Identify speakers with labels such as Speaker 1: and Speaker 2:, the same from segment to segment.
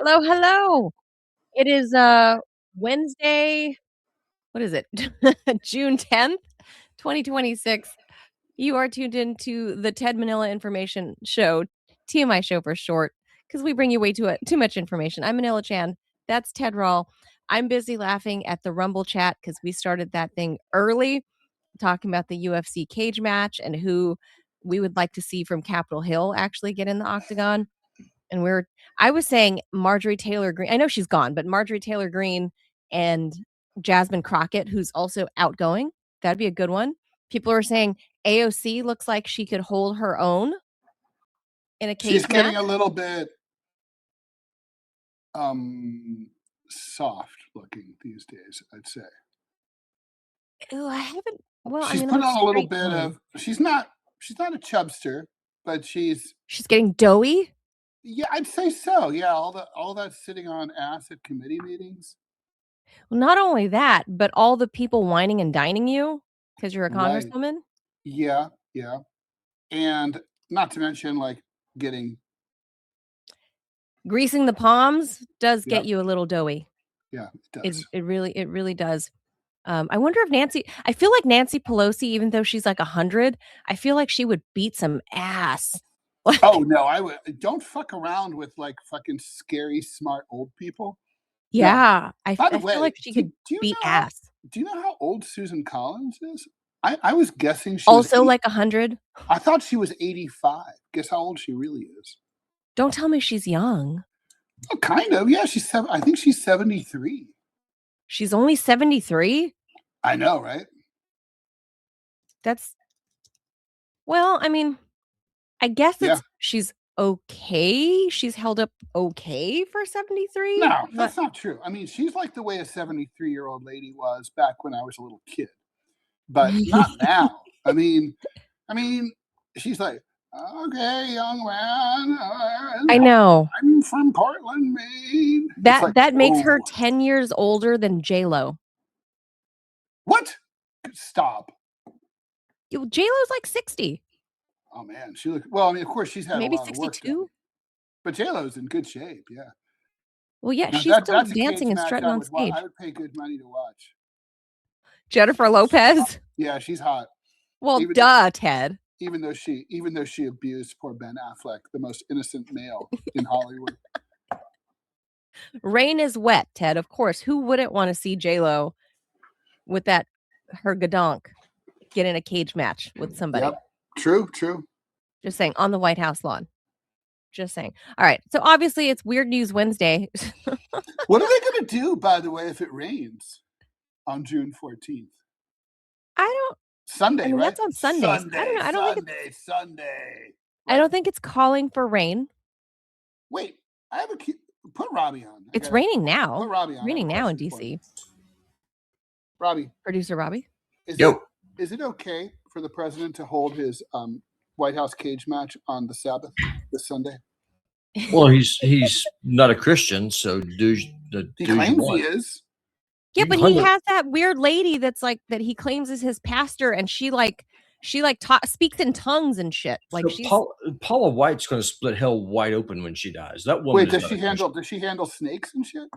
Speaker 1: Hello, hello. It is Wednesday. What is it? June 10th, 2026. You are tuned into the Ted Manila Information Show, TMI Show for short, because we bring you way too much information. I'm Manila Chan. That's Ted Rall. I'm busy laughing at the Rumble chat because we started that thing early, talking about the UFC cage match and who we would like to see from Capitol Hill actually get in the octagon. And I was saying Marjorie Taylor Greene. I know she's gone, but Marjorie Taylor Greene and Jasmine Crockett, who's also outgoing. That'd be a good one. People are saying AOC looks like she could hold her own in a cage
Speaker 2: She's getting
Speaker 1: match.
Speaker 2: a little bit soft looking these days, I'd say.
Speaker 1: Ooh, I haven't. Well,
Speaker 2: She's
Speaker 1: I mean,
Speaker 2: put
Speaker 1: I'm a
Speaker 2: on a little
Speaker 1: straight
Speaker 2: bit
Speaker 1: woman.
Speaker 2: of she's not a chubster, but she's
Speaker 1: getting doughy.
Speaker 2: yeah, I'd say so. Yeah, all that sitting on ass at committee meetings.
Speaker 1: Well, not only that, but all the people whining and dining you because you're a
Speaker 2: Right.
Speaker 1: congresswoman.
Speaker 2: Yeah, yeah. And not to mention like getting
Speaker 1: Greasing the palms does get
Speaker 2: Yep.
Speaker 1: you a little doughy.
Speaker 2: Yeah, it does.
Speaker 1: It really does. I wonder if I feel like Nancy Pelosi, even though she's like 100, I feel like she would beat some ass.
Speaker 2: Oh no, I would don't fuck around with like fucking scary smart old people. No.
Speaker 1: Yeah,
Speaker 2: By the
Speaker 1: I feel
Speaker 2: way,
Speaker 1: like she could
Speaker 2: do you
Speaker 1: beat
Speaker 2: know
Speaker 1: ass.
Speaker 2: do you know how old Susan Collins is? I was guessing she was
Speaker 1: Also like 100.
Speaker 2: I thought she was 85. Guess how old she really is?
Speaker 1: Don't tell me she's young.
Speaker 2: Oh, kind of. Yeah, I think she's 73.
Speaker 1: She's only 73?
Speaker 2: I know, right?
Speaker 1: Well, I mean, I guess
Speaker 2: Yeah.
Speaker 1: she's okay. She's held up okay for 73.
Speaker 2: No,
Speaker 1: But
Speaker 2: that's not true. I mean, she's like the way a 73-year-old lady was back when I was a little kid, but not now. I mean, she's like, okay, young man.
Speaker 1: I know.
Speaker 2: I'm from Portland, Maine.
Speaker 1: That makes her 10 years older than J-Lo.
Speaker 2: What? Stop.
Speaker 1: J-Lo's like 60.
Speaker 2: Oh man, she looked well. I mean, of course, she's had
Speaker 1: Maybe
Speaker 2: a lot of work
Speaker 1: 62.
Speaker 2: done. But J-Lo's in good shape. Yeah.
Speaker 1: Well, yeah,
Speaker 2: Now,
Speaker 1: she's still
Speaker 2: that's a
Speaker 1: dancing
Speaker 2: cage
Speaker 1: and
Speaker 2: match
Speaker 1: strutting on stage.
Speaker 2: I would pay good money to watch.
Speaker 1: Jennifer Lopez?
Speaker 2: Yeah, she's hot.
Speaker 1: Well, duh, Ted.
Speaker 2: Even though she abused poor Ben Affleck, the most innocent male in Hollywood.
Speaker 1: Rain is wet, Ted. Of course. Who wouldn't want to see J-Lo with her gadonk get in a cage match with somebody?
Speaker 2: Yep. True.
Speaker 1: Just saying, on the White House lawn. Just saying. All right. So obviously it's Weird News Wednesday.
Speaker 2: What are they going to do, by the way, if it rains on June 14th? Sunday, right?
Speaker 1: That's on Sundays.
Speaker 2: Sunday,
Speaker 1: I don't know.
Speaker 2: Sunday.
Speaker 1: I don't think it's calling for rain.
Speaker 2: Wait, I have put Robbie on.
Speaker 1: It's raining now.
Speaker 2: Put Robbie on.
Speaker 1: Raining now in DC.
Speaker 2: Robbie.
Speaker 1: Producer Robbie.
Speaker 2: Is it okay for the president to hold his White House cage match on the Sabbath this Sunday?
Speaker 3: Well, he's not a Christian, so
Speaker 2: he claims he is.
Speaker 1: Yeah, but he has that weird lady that's like that he claims is his pastor, and she speaks in tongues and shit. Like
Speaker 3: so Paula White's going to split hell wide open when she dies. That woman.
Speaker 2: Wait, does she handle snakes and shit?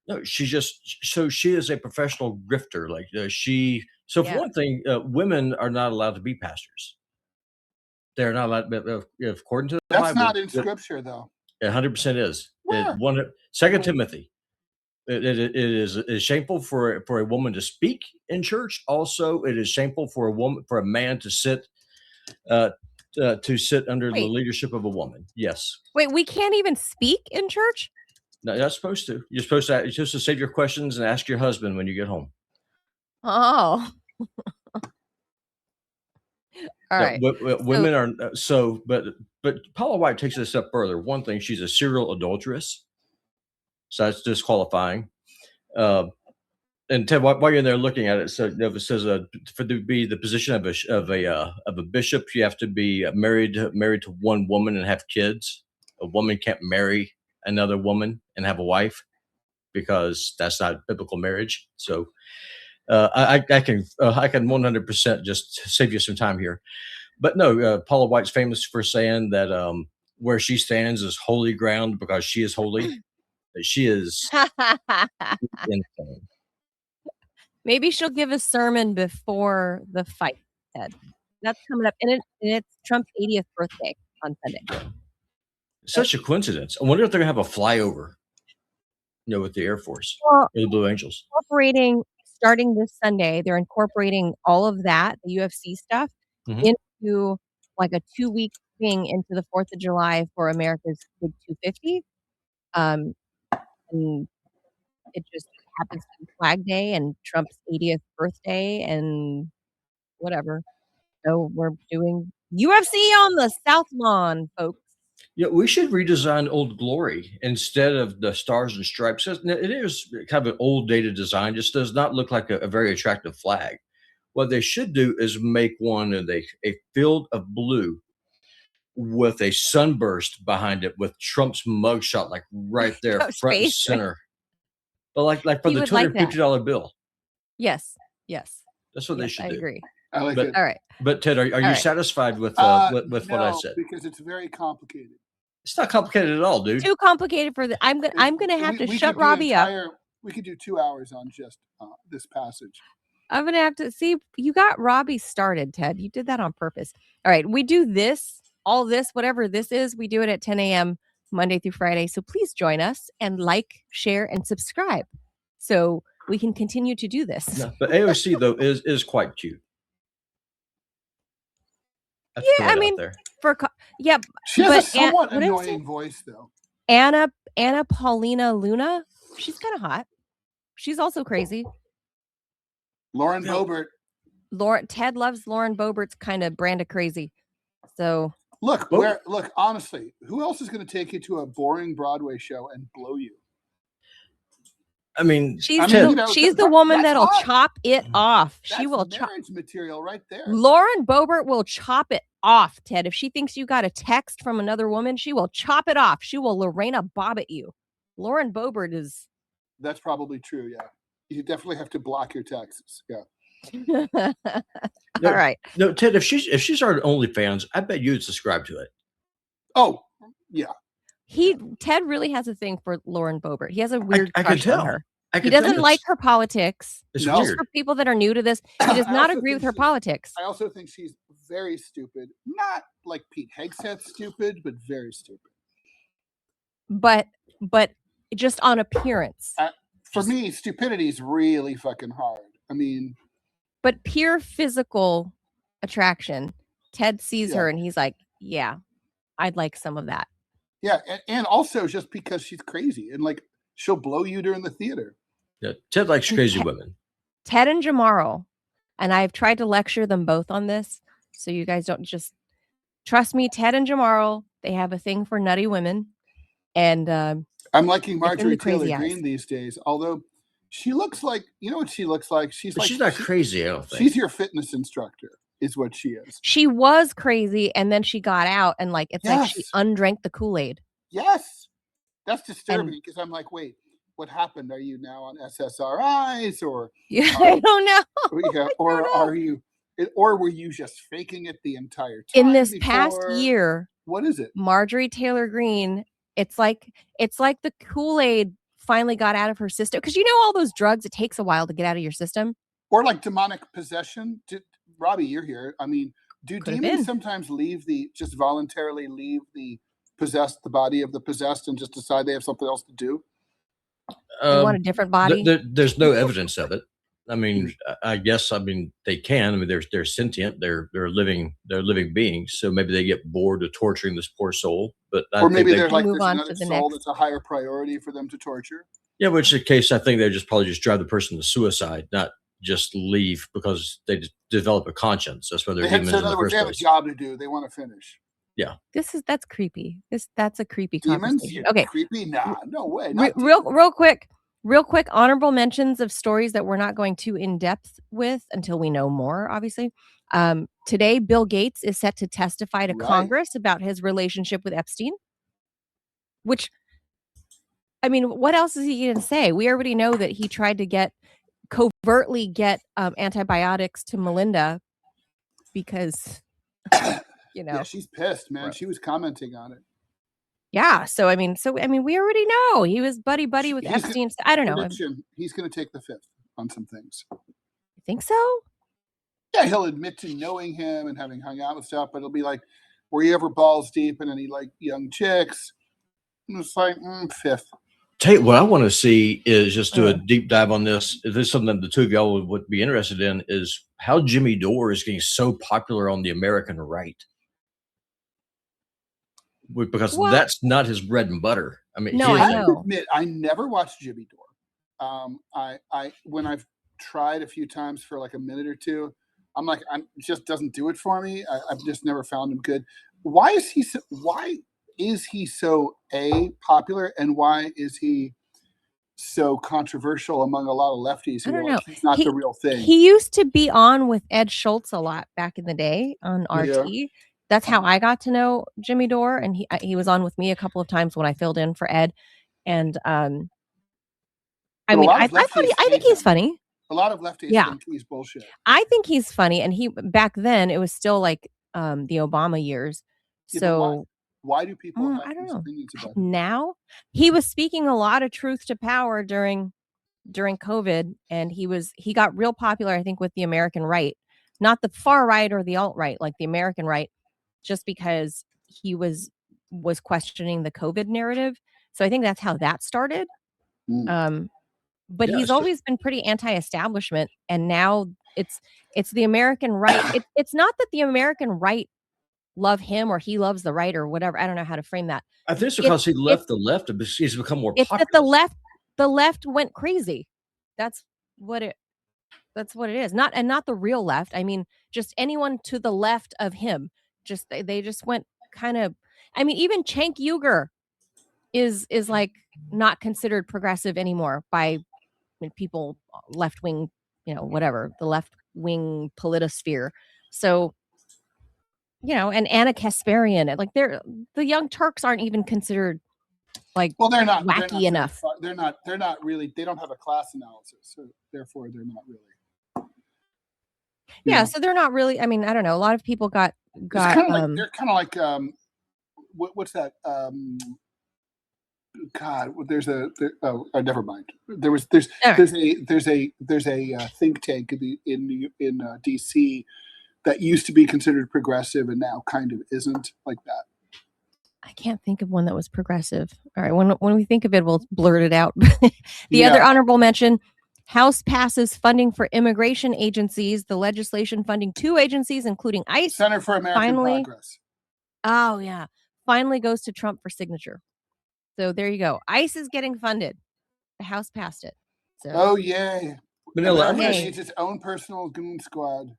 Speaker 3: No, she is a professional grifter. Like So for one thing, women are not allowed to be pastors. They're not allowed, according to the Bible.
Speaker 2: That's not in scripture, though.
Speaker 3: 100% is. 2 Timothy. It is shameful for a woman to speak in church. Also, it is shameful for a man to sit under the leadership of a woman. Yes.
Speaker 1: Wait, we can't even speak in church?
Speaker 3: No, you're not supposed to. You're supposed to save your questions and ask your husband when you get home.
Speaker 1: Oh. All right.
Speaker 3: Women are but Paula White takes it a step further. One thing, she's a serial adulteress, so that's disqualifying. And Ted, while you're there looking at it, so it says to be the position of a bishop, you have to be married to one woman and have kids. A woman can't marry another woman and have a wife because that's not biblical marriage. So I can 100% just save you some time here. But no, Paula White's famous for saying that where she stands is holy ground because she is holy. She is insane.
Speaker 1: Maybe she'll give a sermon before the fight, Ted. That's coming up, and it's Trump's 80th birthday on Sunday.
Speaker 3: Such a coincidence. I wonder if they're gonna have a flyover, with the Air Force
Speaker 1: Well,
Speaker 3: or the Blue Angels.
Speaker 1: starting this Sunday, they're incorporating all of that, the UFC stuff,
Speaker 3: Mhm.
Speaker 1: into like a 2-week thing into the 4th of July for America's Big 250. And it just happens to be Flag Day and Trump's 80th birthday and whatever. So we're doing UFC on the South Lawn, folks.
Speaker 3: Yeah, we should redesign Old Glory instead of the stars and stripes. It is kind of an old dated design, just does not look like a very attractive flag. What they should do is make one in a field of blue with a sunburst behind it with Trump's mugshot, like right there,
Speaker 1: Trump's
Speaker 3: front and
Speaker 1: face, right?
Speaker 3: center. But like for
Speaker 1: You
Speaker 3: the
Speaker 1: would like that.
Speaker 3: $250 bill.
Speaker 1: Yes.
Speaker 3: That's what they
Speaker 1: Yes,
Speaker 3: should
Speaker 1: I
Speaker 3: do.
Speaker 1: agree.
Speaker 2: I like
Speaker 3: But
Speaker 2: it.
Speaker 1: All right.
Speaker 3: But Ted, are you
Speaker 1: right.
Speaker 3: satisfied with what I
Speaker 2: No,
Speaker 3: said?
Speaker 2: because it's very complicated.
Speaker 3: It's not complicated at all, dude.
Speaker 1: Too complicated for the I'm gonna have to shut
Speaker 2: could do
Speaker 1: Robbie up.
Speaker 2: We could do 2 hours on just this passage.
Speaker 1: I'm gonna have to see. You got Robbie started, Ted. You did that on purpose. All right, we do this, all this, whatever this is. We do it at 10 a.m. Monday through Friday. So please join us and like, share, and subscribe, so we can continue to do this.
Speaker 3: No, but AOC though is quite cute.
Speaker 1: Yeah, I mean,
Speaker 2: she has a somewhat annoying voice though.
Speaker 1: Anna Paulina Luna. She's kind of hot. She's also crazy.
Speaker 2: Lauren Boebert.
Speaker 1: Ted loves Lauren Boebert's kind of brand of crazy. So
Speaker 2: look, honestly, who else is going to take you to a boring Broadway show and blow you?
Speaker 3: I mean,
Speaker 1: she's the woman that'll chop it off. She will chop
Speaker 2: marriage material right there.
Speaker 1: Lauren Boebert will chop it off, Ted. If she thinks you got a text from another woman, she will chop it off. She will Lorena Bob at you. Lauren Boebert is.
Speaker 2: That's probably true. Yeah, you definitely have to block your texts. Yeah.
Speaker 1: All right.
Speaker 3: No, Ted. If she's our OnlyFans, I bet you'd subscribe to it.
Speaker 2: Oh, yeah.
Speaker 1: Ted really has a thing for Lauren Boebert. He has a weird crush on her. He doesn't like her politics. Just for people that are new to this, he does not agree with her politics.
Speaker 2: I also think she's very stupid. Not like Pete Hegseth stupid, but very stupid.
Speaker 1: But just on appearance.
Speaker 2: For me, stupidity is really fucking hard. I mean,
Speaker 1: but pure physical attraction. Ted sees her and he's like, "Yeah, I'd like some of that."
Speaker 2: Yeah, and also just because she's crazy and like she'll blow you during the theater.
Speaker 3: Yeah, Ted likes crazy women.
Speaker 1: Ted and Jamaro, and I've tried to lecture them both on this, so you guys don't just trust me. Ted and Jamaro, they have a thing for nutty women, and
Speaker 2: I'm liking Marjorie Taylor Greene these days. Although she looks like, you know what she looks like? She's
Speaker 3: not crazy. I don't think
Speaker 2: she's your fitness instructor. Is what she is.
Speaker 1: She was crazy, and then she got out, and like it's like she undrank the Kool-Aid.
Speaker 2: Yes, that's disturbing because I'm like, wait, what happened? Are you now on SSRIs or?
Speaker 1: I don't know.
Speaker 2: Are you? Or were you just faking it the entire time?
Speaker 1: In this past year,
Speaker 2: what is it?
Speaker 1: Marjorie Taylor Greene. It's like the Kool-Aid finally got out of her system, because you know all those drugs, it takes a while to get out of your system.
Speaker 2: Or like demonic possession. Robbie, you're here. I mean, do demons sometimes just voluntarily leave the body of the possessed and just decide they have something else to do?
Speaker 1: They want a different body?
Speaker 3: There's no evidence of it. I mean, I guess they can. I mean, they're sentient. They're living beings. So maybe they get bored of torturing this poor soul. But
Speaker 2: or maybe there's another soul that's a higher priority for them to torture.
Speaker 3: Yeah, which is the case. I think they probably just drive the person to suicide, not just leave because they just develop a conscience. That's why they're demons in the first place.
Speaker 2: They have a job to do. They want to finish.
Speaker 3: Yeah.
Speaker 1: That's creepy. That's a creepy
Speaker 2: demons?
Speaker 1: Conversation. Okay.
Speaker 2: Creepy? Nah, no way.
Speaker 1: Real quick, honorable mentions of stories that we're not going too in depth with until we know more, obviously. Today, Bill Gates is set to testify to Congress about his relationship with Epstein. Which, I mean, what else is he going to say? We already know that he tried to covertly get antibiotics to Melinda because,
Speaker 2: Yeah, she's pissed, man. She was commenting on it.
Speaker 1: Yeah. So I mean, we already know he was buddy with
Speaker 2: He's
Speaker 1: Epstein. I don't know.
Speaker 2: prediction, he's going to take the fifth on some things.
Speaker 1: You think so?
Speaker 2: Yeah, he'll admit to knowing him and having hung out with stuff, but it'll be like, were you ever balls deep in any like young chicks? And it's like fifth.
Speaker 3: Tell you what I want to see is just do a deep dive on this. If this is something the two of y'all would be interested in, is how Jimmy Dore is getting so popular on the American right. Because that's not his bread and butter. I mean,
Speaker 1: no, I know.
Speaker 2: Admit, I never watched Jimmy Dore. I when I've tried a few times for like a minute or two, I'm like, it just doesn't do it for me. I've just never found him good. Why is he so popular, and why is he so controversial among a lot of lefties?
Speaker 1: I don't know.
Speaker 2: Like, he's not the real thing.
Speaker 1: He used to be on with Ed Schultz a lot back in the day on RT. Yeah. That's how I got to know Jimmy Dore, and he was on with me a couple of times when I filled in for Ed. And I think he's funny.
Speaker 2: A lot of lefties think he's bullshit.
Speaker 1: I think he's funny, and back then it was still like the Obama years.
Speaker 2: Yeah,
Speaker 1: so
Speaker 2: why do people have
Speaker 1: I don't
Speaker 2: these
Speaker 1: know.
Speaker 2: opinions about him?
Speaker 1: Now he was speaking a lot of truth to power during COVID, and he got real popular, I think, with the American right, not the far right or the alt right, like the American right, just because he was questioning the COVID narrative. So I think that's how that started. But he's always been pretty anti-establishment, and now it's the American right. It's not that the American right love him or he loves the right or whatever. I don't know how to frame that.
Speaker 3: I think it's because he left the left, he's become more popular.
Speaker 1: It's that the left went crazy. That's what it is. Not the real left. I mean, just anyone to the left of him. Just they just went kind of. I mean, even Cenk Uygur is like not considered progressive anymore by people, left wing, whatever, the left wing politosphere. So, and Anna Kasparian, like the Young Turks aren't even considered like,
Speaker 2: well, they're not
Speaker 1: wacky enough.
Speaker 2: They're not really. They don't have a class analysis, so therefore they're not really.
Speaker 1: Yeah, so they're not really. I mean, I don't know. A lot of people got.
Speaker 2: They're kind of like what's that? God, there's never mind. There's a think tank in DC that used to be considered progressive and now kind of isn't, like that.
Speaker 1: I can't think of one that was progressive. All right, when we think of it, we'll blurt it out. The other honorable mention: House passes funding for immigration agencies. The legislation funding 2 agencies, including ICE,
Speaker 2: Center for American Progress.
Speaker 1: Oh yeah, finally goes to Trump for signature. So there you go. ICE is getting funded. The House passed it. So.
Speaker 2: Oh yay!
Speaker 3: Manila
Speaker 2: needs its own personal goon squad.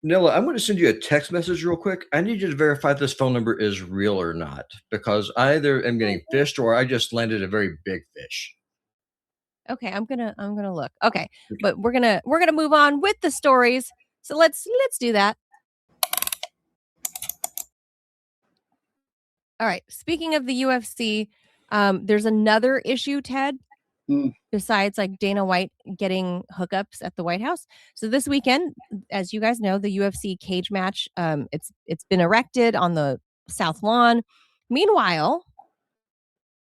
Speaker 3: Manila, I'm going to send you a text message real quick. I need you to verify if this phone number is real or not, because I either am getting fished or I just landed a very big fish.
Speaker 1: Okay, I'm gonna look. Okay, but we're gonna move on with the stories. So let's do that. All right. Speaking of the UFC, there's another issue, Ted. Besides like Dana White getting hookups at the White House. So this weekend, as you guys know, the UFC cage match, it's been erected on the South Lawn. Meanwhile,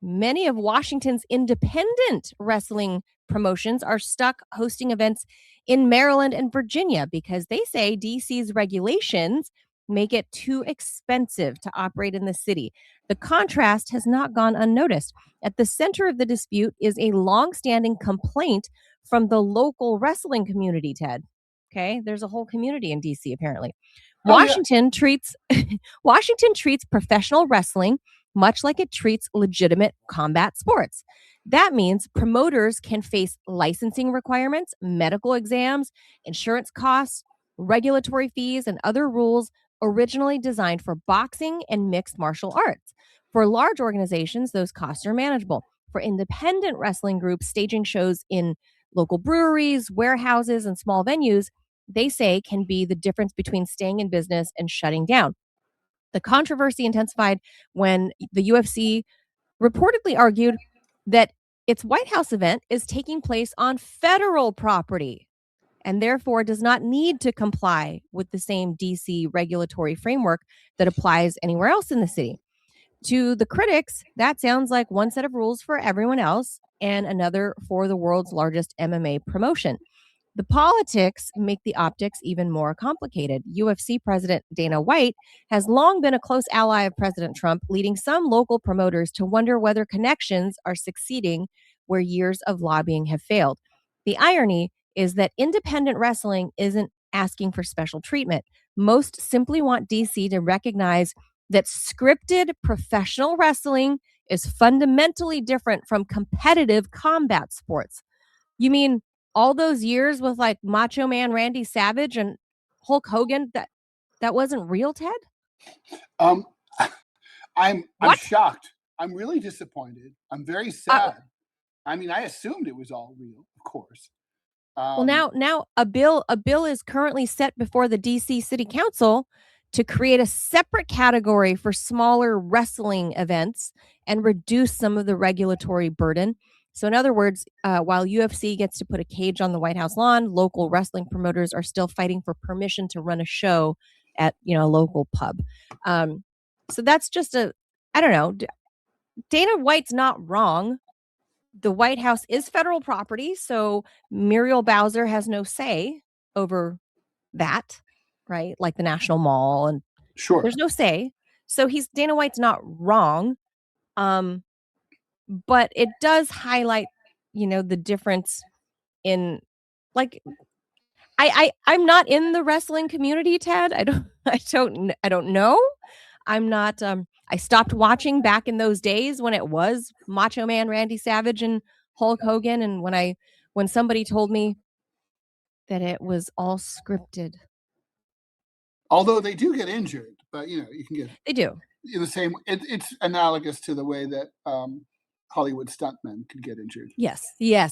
Speaker 1: many of Washington's independent wrestling promotions are stuck hosting events in Maryland and Virginia because they say DC's regulations make it too expensive to operate in the city. The contrast has not gone unnoticed. At the center of the dispute is a longstanding complaint from the local wrestling community, Ted. Okay, there's a whole community in DC apparently. Washington treats professional wrestling much like it treats legitimate combat sports. That means promoters can face licensing requirements, medical exams, insurance costs, regulatory fees, and other rules originally designed for boxing and mixed martial arts. For large organizations, those costs are manageable. For independent wrestling groups staging shows in local breweries, warehouses, and small venues, they say can be the difference between staying in business and shutting down. The controversy intensified when the UFC reportedly argued that its White House event is taking place on federal property and therefore does not need to comply with the same DC regulatory framework that applies anywhere else in the city. To the critics, that sounds like one set of rules for everyone else and another for the world's largest MMA promotion. The politics make the optics even more complicated. UFC President Dana White has long been a close ally of President Trump, leading some local promoters to wonder whether connections are succeeding where years of lobbying have failed. The irony is that independent wrestling isn't asking for special treatment. Most simply want DC to recognize that scripted professional wrestling is fundamentally different from competitive combat sports. You mean all those years with like Macho Man Randy Savage and Hulk Hogan that wasn't real, Ted?
Speaker 2: Um, I'm
Speaker 1: What?
Speaker 2: shocked. I'm really disappointed. I'm very
Speaker 1: Uh,
Speaker 2: sad. I mean, I assumed it was all real, of course.
Speaker 1: well, now a bill is currently set before the DC City Council to create a separate category for smaller wrestling events and reduce some of the regulatory burden. So, in other words, while UFC gets to put a cage on the White House lawn, local wrestling promoters are still fighting for permission to run a show at a local pub. So that's just I don't know. Dana White's not wrong. The White House is federal property, so Muriel Bowser has no say over that, right? Like the National Mall, and
Speaker 2: Sure.
Speaker 1: there's no say. So Dana White's not wrong. But it does highlight, the difference in like I'm not in the wrestling community, Ted. I don't know. I'm not I stopped watching back in those days when it was Macho Man Randy Savage and Hulk Hogan, and when somebody told me that it was all scripted.
Speaker 2: Although they do get injured, but you can get
Speaker 1: They do.
Speaker 2: in the same. It's analogous to the way that Hollywood stuntmen could get injured.
Speaker 1: Yes,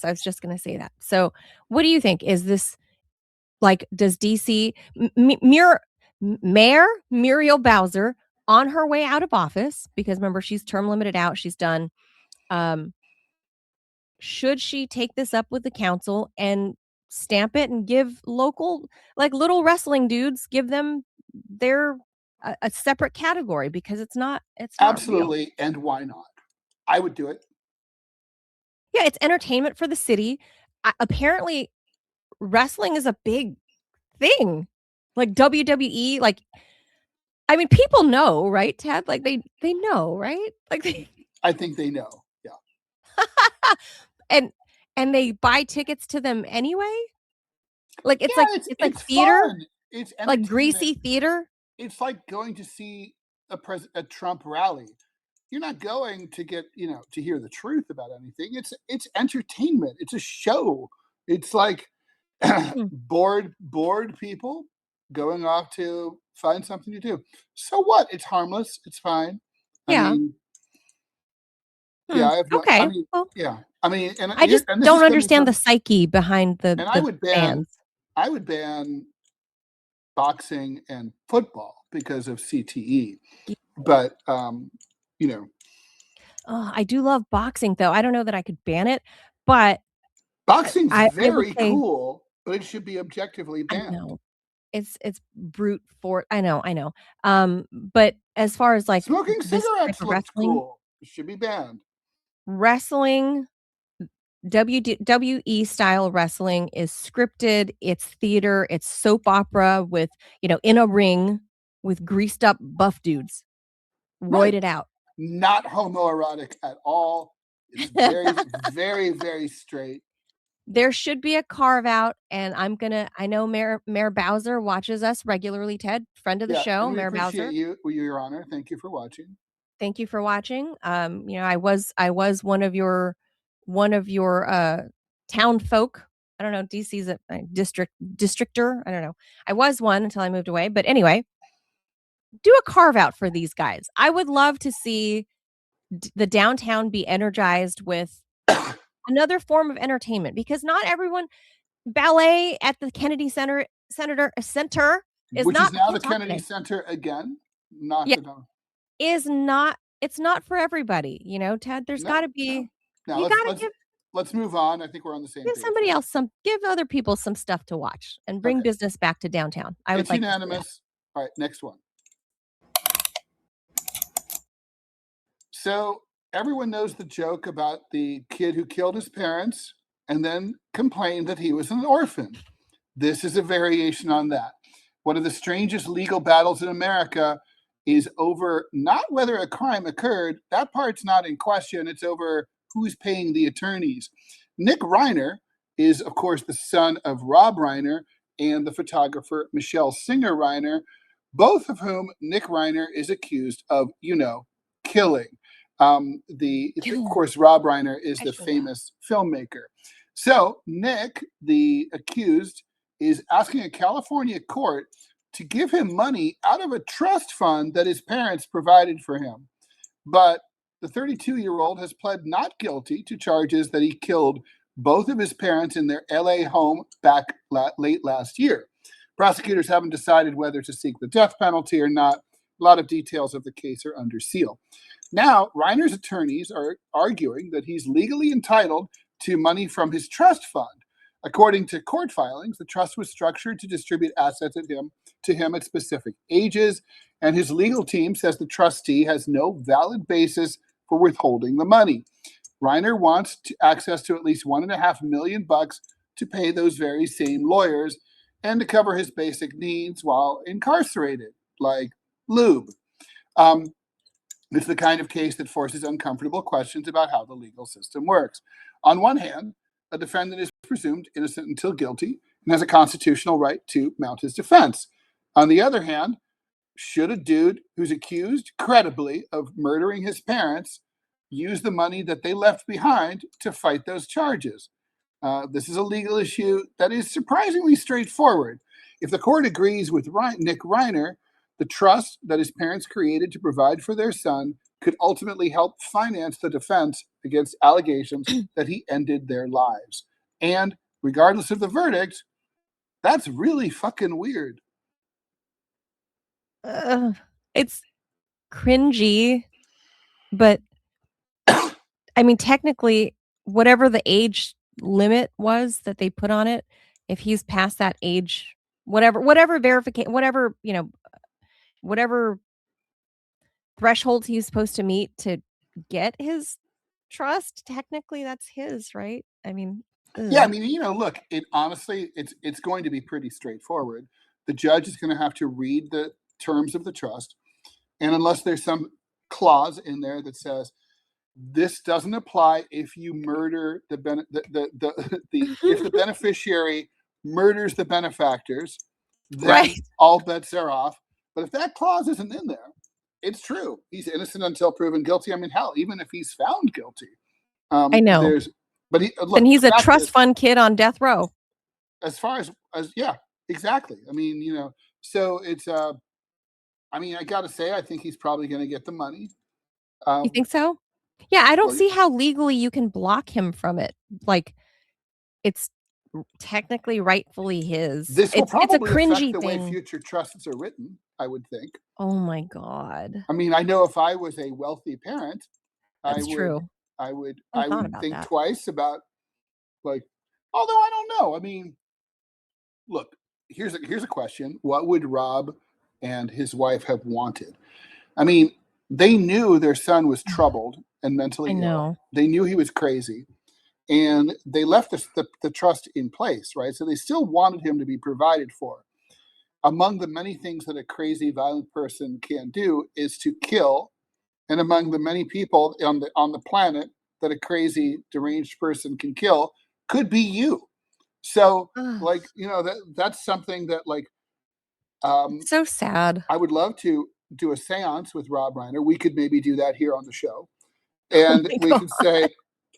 Speaker 1: I was just going to say that. So, what do you think? Is this like, does DC Mayor Muriel Bowser on her way out of office, because remember she's term limited out, she's done, should she take this up with the council and stamp it and give local, like, little wrestling dudes, give them their a separate category, because it's not real.
Speaker 2: Absolutely, and why not? I would do it.
Speaker 1: Yeah, it's entertainment for the city. Apparently wrestling is a big thing. Like WWE, like, I mean, people know, right, Ted? Like they know, right? Like
Speaker 2: I think they know. Yeah.
Speaker 1: and they buy tickets to them anyway? Like it's
Speaker 2: Yeah,
Speaker 1: like
Speaker 2: it's
Speaker 1: it's like theater,
Speaker 2: fun. It's
Speaker 1: like
Speaker 2: entertainment.
Speaker 1: greasy theater.
Speaker 2: It's like going to see a Trump rally. You're not going to get to hear the truth about anything. It's entertainment. It's a show. It's like
Speaker 1: Hmm.
Speaker 2: bored people going off to find something to do. So what? It's harmless. It's fine. I
Speaker 1: Yeah.
Speaker 2: mean, yeah, I have no. I
Speaker 1: Okay.
Speaker 2: mean,
Speaker 1: Well,
Speaker 2: yeah. I mean,
Speaker 1: I just
Speaker 2: and this is
Speaker 1: don't
Speaker 2: coming
Speaker 1: understand the
Speaker 2: from,
Speaker 1: psyche behind the
Speaker 2: and I
Speaker 1: the
Speaker 2: would ban,
Speaker 1: fans.
Speaker 2: I would ban boxing and football because of CTE.
Speaker 1: Yeah.
Speaker 2: But
Speaker 1: Oh, I do love boxing though. I don't know that I could ban it, but
Speaker 2: boxing's
Speaker 1: I would
Speaker 2: very
Speaker 1: say
Speaker 2: cool, but it should be objectively
Speaker 1: I
Speaker 2: banned.
Speaker 1: know. It's brute force. I know. But as far as like
Speaker 2: Smoking
Speaker 1: this type
Speaker 2: cigarettes
Speaker 1: of
Speaker 2: looks cool. It should be banned.
Speaker 1: wrestling, WWE style wrestling is scripted, it's theater, it's soap opera with, in a ring with greased up buff dudes,
Speaker 2: Right.
Speaker 1: roided out.
Speaker 2: Not homoerotic at all. It's very, very, very straight.
Speaker 1: There should be a carve out, and I know Mayor Bowser watches us regularly, Ted, friend of the
Speaker 2: Yeah,
Speaker 1: show,
Speaker 2: and we
Speaker 1: Mayor
Speaker 2: appreciate
Speaker 1: Bowser.
Speaker 2: you, Your Honor. Thank you for watching.
Speaker 1: Thank you for watching. I was one of your town folk. I don't know. DC's a districtor. I don't know. I was one until I moved away. But anyway, do a carve out for these guys. I would love to see the downtown be energized with another form of entertainment, because not everyone ballet at the Kennedy Center is
Speaker 2: Which
Speaker 1: not.
Speaker 2: is
Speaker 1: I
Speaker 2: now
Speaker 1: can't
Speaker 2: the
Speaker 1: talk
Speaker 2: Kennedy
Speaker 1: today.
Speaker 2: Center again. Not
Speaker 1: Yeah,
Speaker 2: the
Speaker 1: is not. It's not for everybody, Ted. There's got
Speaker 2: no,
Speaker 1: to be.
Speaker 2: Now
Speaker 1: You got to
Speaker 2: let's move on. I think we're on the same
Speaker 1: give
Speaker 2: page.
Speaker 1: somebody else give other people some stuff to watch and bring
Speaker 2: Okay.
Speaker 1: business back to downtown. I would
Speaker 2: It's
Speaker 1: like to see that.
Speaker 2: unanimous. All right, next one. So everyone knows the joke about the kid who killed his parents and then complained that he was an orphan. This is a variation on that. One of the strangest legal battles in America is over not whether a crime occurred. That part's not in question. It's over who's paying the attorneys. Nick Reiner is, of course, the son of Rob Reiner and the photographer Michelle Singer Reiner, both of whom Nick Reiner is accused of, killing. Of course, Rob Reiner is the famous filmmaker. So Nick, the accused, is asking a California court to give him money out of a trust fund that his parents provided for him. But the 32-year-old has pled not guilty to charges that he killed both of his parents in their LA home back late last year. Prosecutors haven't decided whether to seek the death penalty or not. A lot of details of the case are under seal. Now, Reiner's attorneys are arguing that he's legally entitled to money from his trust fund. According to court filings, the trust was structured to distribute assets to him at specific ages, and his legal team says the trustee has no valid basis for withholding the money. Reiner wants access to at least $1.5 million to pay those very same lawyers and to cover his basic needs while incarcerated, like lube. It's the kind of case that forces uncomfortable questions about how the legal system works. On one hand, a defendant is presumed innocent until guilty and has a constitutional right to mount his defense. On the other hand, should a dude who's accused credibly of murdering his parents use the money that they left behind to fight those charges? This is a legal issue that is surprisingly straightforward. If the court agrees with Nick Reiner, the trust that his parents created to provide for their son could ultimately help finance the defense against allegations that he ended their lives. And regardless of the verdict, that's really fucking weird.
Speaker 1: It's cringy, but I mean, technically, whatever the age limit was that they put on it, if he's past that age, whatever verification, whatever thresholds he's supposed to meet to get his trust, technically that's his, right? I mean,
Speaker 2: yeah, I mean, look, it's going to be pretty straightforward. The judge is going to have to read the terms of the trust, and unless there's some clause in there that says this doesn't apply if you murder if the beneficiary murders the benefactors, then
Speaker 1: right,
Speaker 2: all bets are off. But if that clause isn't in there, it's true. He's innocent until proven guilty. I mean, hell, even if he's found guilty,
Speaker 1: I know.
Speaker 2: Look,
Speaker 1: he's a trust fund kid on death row.
Speaker 2: As far as yeah, exactly. I mean, so it's I mean, I gotta say, I think he's probably going to get the money.
Speaker 1: You think so? Yeah, I don't see how legally you can block him from it. Like, it's technically rightfully his.
Speaker 2: This will probably
Speaker 1: it's a cringy
Speaker 2: affect the
Speaker 1: thing.
Speaker 2: way future trusts are written, I would think.
Speaker 1: Oh my God.
Speaker 2: I mean, I know if I was a wealthy parent,
Speaker 1: That's true.
Speaker 2: I would think
Speaker 1: that.
Speaker 2: twice about, like, although I don't know. I mean, look, here's a question. What would Rob and his wife have wanted? I mean, they knew their son was troubled and mentally ill. They knew he was crazy. And they left the trust in place, right? So they still wanted him to be provided for. Among the many things that a crazy, violent person can do is to kill. And among the many people on the planet that a crazy, deranged person can kill could be you. So, like, that's something that, like,
Speaker 1: it's so sad.
Speaker 2: I would love to do a seance with Rob Reiner. We could maybe do that here on the show. And we could say,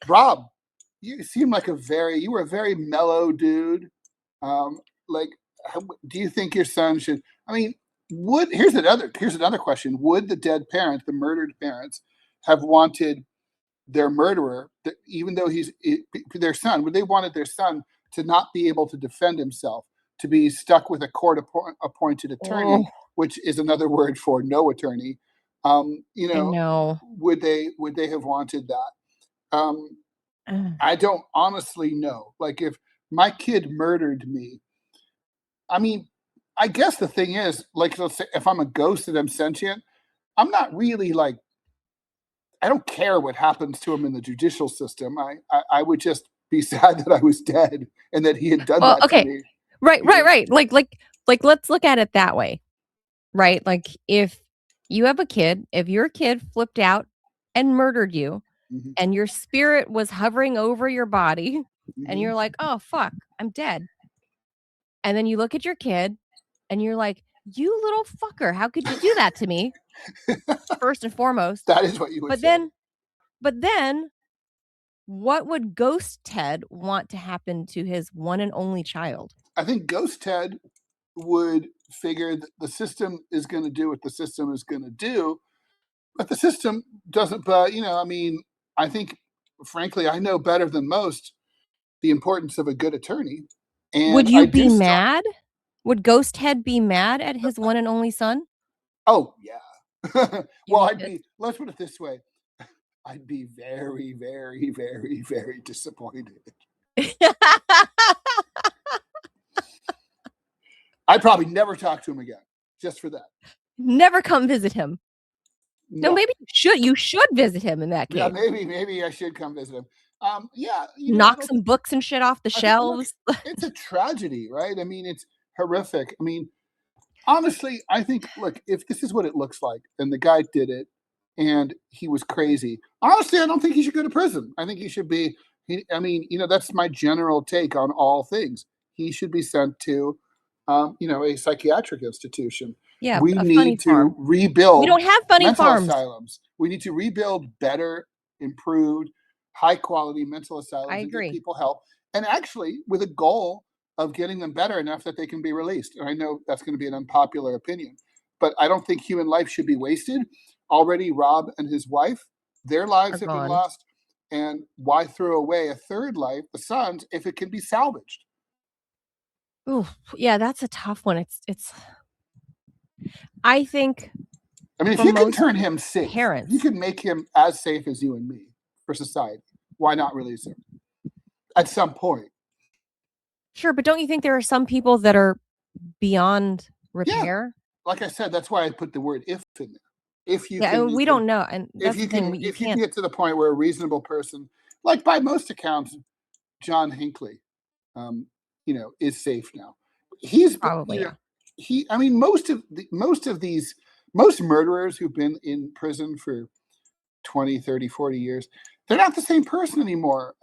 Speaker 2: Rob, you seem like you were a very mellow dude. Like, do you think your son should, I mean, here's another question. Would the dead parents, the murdered parents, have wanted their murderer, even though he's their son, would they wanted their son to not be able to defend himself, to be stuck with a court appointed attorney, which is another word for no attorney? Would they have wanted that? I don't honestly know. Like, if my kid murdered me, I mean, I guess the thing is, like, let's say if I'm a ghost and I'm sentient, I'm not really, like, I don't care what happens to him in the judicial system. I would just be sad that I was dead and that he had done
Speaker 1: Well,
Speaker 2: that to
Speaker 1: okay.
Speaker 2: me.
Speaker 1: Right,
Speaker 2: You know?
Speaker 1: right. Like let's look at it that way. Right? Like if you have a kid, if your kid flipped out and murdered you
Speaker 2: Mhm,
Speaker 1: and your spirit was hovering over your body and
Speaker 2: mhm.
Speaker 1: you're like, "Oh fuck, I'm dead." And then you look at your kid and you're like, "You little fucker, how could you do that to me?" First and foremost.
Speaker 2: That is what you would
Speaker 1: But
Speaker 2: say.
Speaker 1: then what would Ghost Ted want to happen to his one and only child?
Speaker 2: I think Ghost Ted would figure that the system is going to do what the system is going to do, but the system doesn't. But I mean, I think, frankly, I know better than most the importance of a good attorney,
Speaker 1: Would
Speaker 2: and I
Speaker 1: you
Speaker 2: do
Speaker 1: be
Speaker 2: still.
Speaker 1: mad? Would Ghost Ted be mad at his one and only son?
Speaker 2: Oh yeah.
Speaker 1: You
Speaker 2: Well,
Speaker 1: would
Speaker 2: I'd be. Let's put it this way. I'd be very, very, very, very disappointed. I'd probably never talk to him again, just for that.
Speaker 1: Never come visit him. No,
Speaker 2: No.
Speaker 1: maybe you should visit him in that
Speaker 2: Yeah,
Speaker 1: case.
Speaker 2: maybe I should come visit him. Yeah,
Speaker 1: Knock some books and shit off the
Speaker 2: I think, look,
Speaker 1: shelves.
Speaker 2: it's a tragedy, right? I mean, it's horrific. I mean, honestly, I think, look, if this is what it looks like, and the guy did it, and he was crazy. Honestly, I don't think he should go to prison. I think he should be. I mean, that's my general take on all things. He should be sent to, a psychiatric institution.
Speaker 1: Yeah,
Speaker 2: We
Speaker 1: a funny
Speaker 2: need to
Speaker 1: farm. We
Speaker 2: rebuild
Speaker 1: don't have funny
Speaker 2: mental
Speaker 1: farms.
Speaker 2: asylums. We need to rebuild better, improved, high quality mental
Speaker 1: I
Speaker 2: asylums and give
Speaker 1: agree.
Speaker 2: people help. And actually, with a goal of getting them better enough that they can be released. And I know that's going to be an unpopular opinion, but I don't think human life should be wasted. Already, Rob and his wife, their lives
Speaker 1: Are
Speaker 2: have been
Speaker 1: gone.
Speaker 2: lost. And why throw away a third life, the son's, if it can be salvaged?
Speaker 1: Ooh, yeah, that's a tough one. It's I think
Speaker 2: I mean, if
Speaker 1: for
Speaker 2: you can
Speaker 1: most
Speaker 2: turn him safe, if you
Speaker 1: parents.
Speaker 2: can make him as safe as you and me for society, why not release him at some point?
Speaker 1: Sure, but don't you think there are some people that are beyond
Speaker 2: Yeah,
Speaker 1: repair?
Speaker 2: like I said, that's why I put the word "if" in there. If you
Speaker 1: Yeah,
Speaker 2: can
Speaker 1: and we
Speaker 2: make him,
Speaker 1: don't know, and
Speaker 2: if
Speaker 1: that's the
Speaker 2: you
Speaker 1: thing,
Speaker 2: can,
Speaker 1: you
Speaker 2: if you can
Speaker 1: can't
Speaker 2: get to the point where a reasonable person, like by most accounts, John Hinckley, is safe now. He's been,
Speaker 1: probably, yeah.
Speaker 2: I mean, most murderers who've been in prison for 20, 30, 40 years, they're not the same person anymore.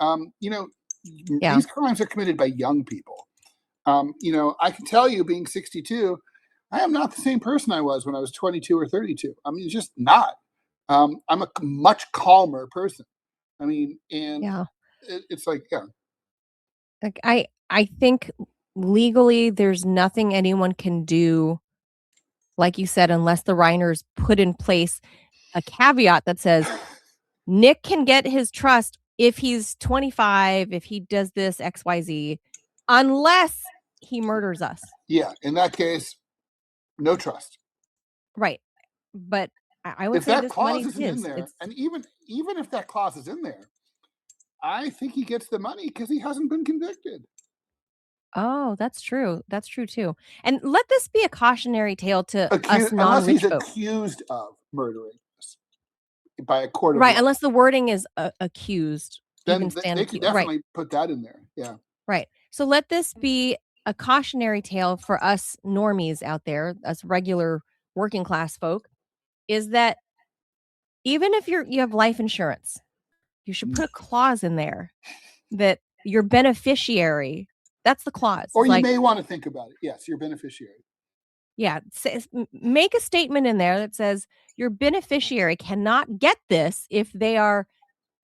Speaker 1: Yeah.
Speaker 2: These crimes are committed by young people. I can tell you, being 62, I am not the same person I was when I was 22 or 32. I mean, just not. I'm a much calmer person. I mean, and
Speaker 1: Yeah.
Speaker 2: it's like, yeah,
Speaker 1: Like, I think legally, there's nothing anyone can do, like you said, unless the Reiners put in place a caveat that says, "Nick can get his trust if he's 25, if he does this XYZ, unless he murders us."
Speaker 2: yeah. In that case, no trust.
Speaker 1: Right. But I would
Speaker 2: If
Speaker 1: say
Speaker 2: that
Speaker 1: this
Speaker 2: clause
Speaker 1: money's
Speaker 2: isn't in
Speaker 1: his.
Speaker 2: there,
Speaker 1: It's
Speaker 2: and even if that clause is in there, I think he gets the money because he hasn't been convicted.
Speaker 1: Oh, that's true. That's true too. And let this be a cautionary tale to us
Speaker 2: Unless he's
Speaker 1: non-rich folk.
Speaker 2: accused of murdering us by a court of
Speaker 1: Right,
Speaker 2: law,
Speaker 1: unless the wording is, accused, even
Speaker 2: then
Speaker 1: stand
Speaker 2: they can
Speaker 1: accused. Right,
Speaker 2: definitely put that in there. Yeah.
Speaker 1: right. So let this be a cautionary tale for us normies out there, us regular working class folk, is that even if you have life insurance, you should put a clause in there that your beneficiary, that's the clause.
Speaker 2: Or
Speaker 1: It's
Speaker 2: you
Speaker 1: like,
Speaker 2: may want to think about it. Yes, your beneficiary.
Speaker 1: yeah, make a statement in there that says your beneficiary cannot get this if they are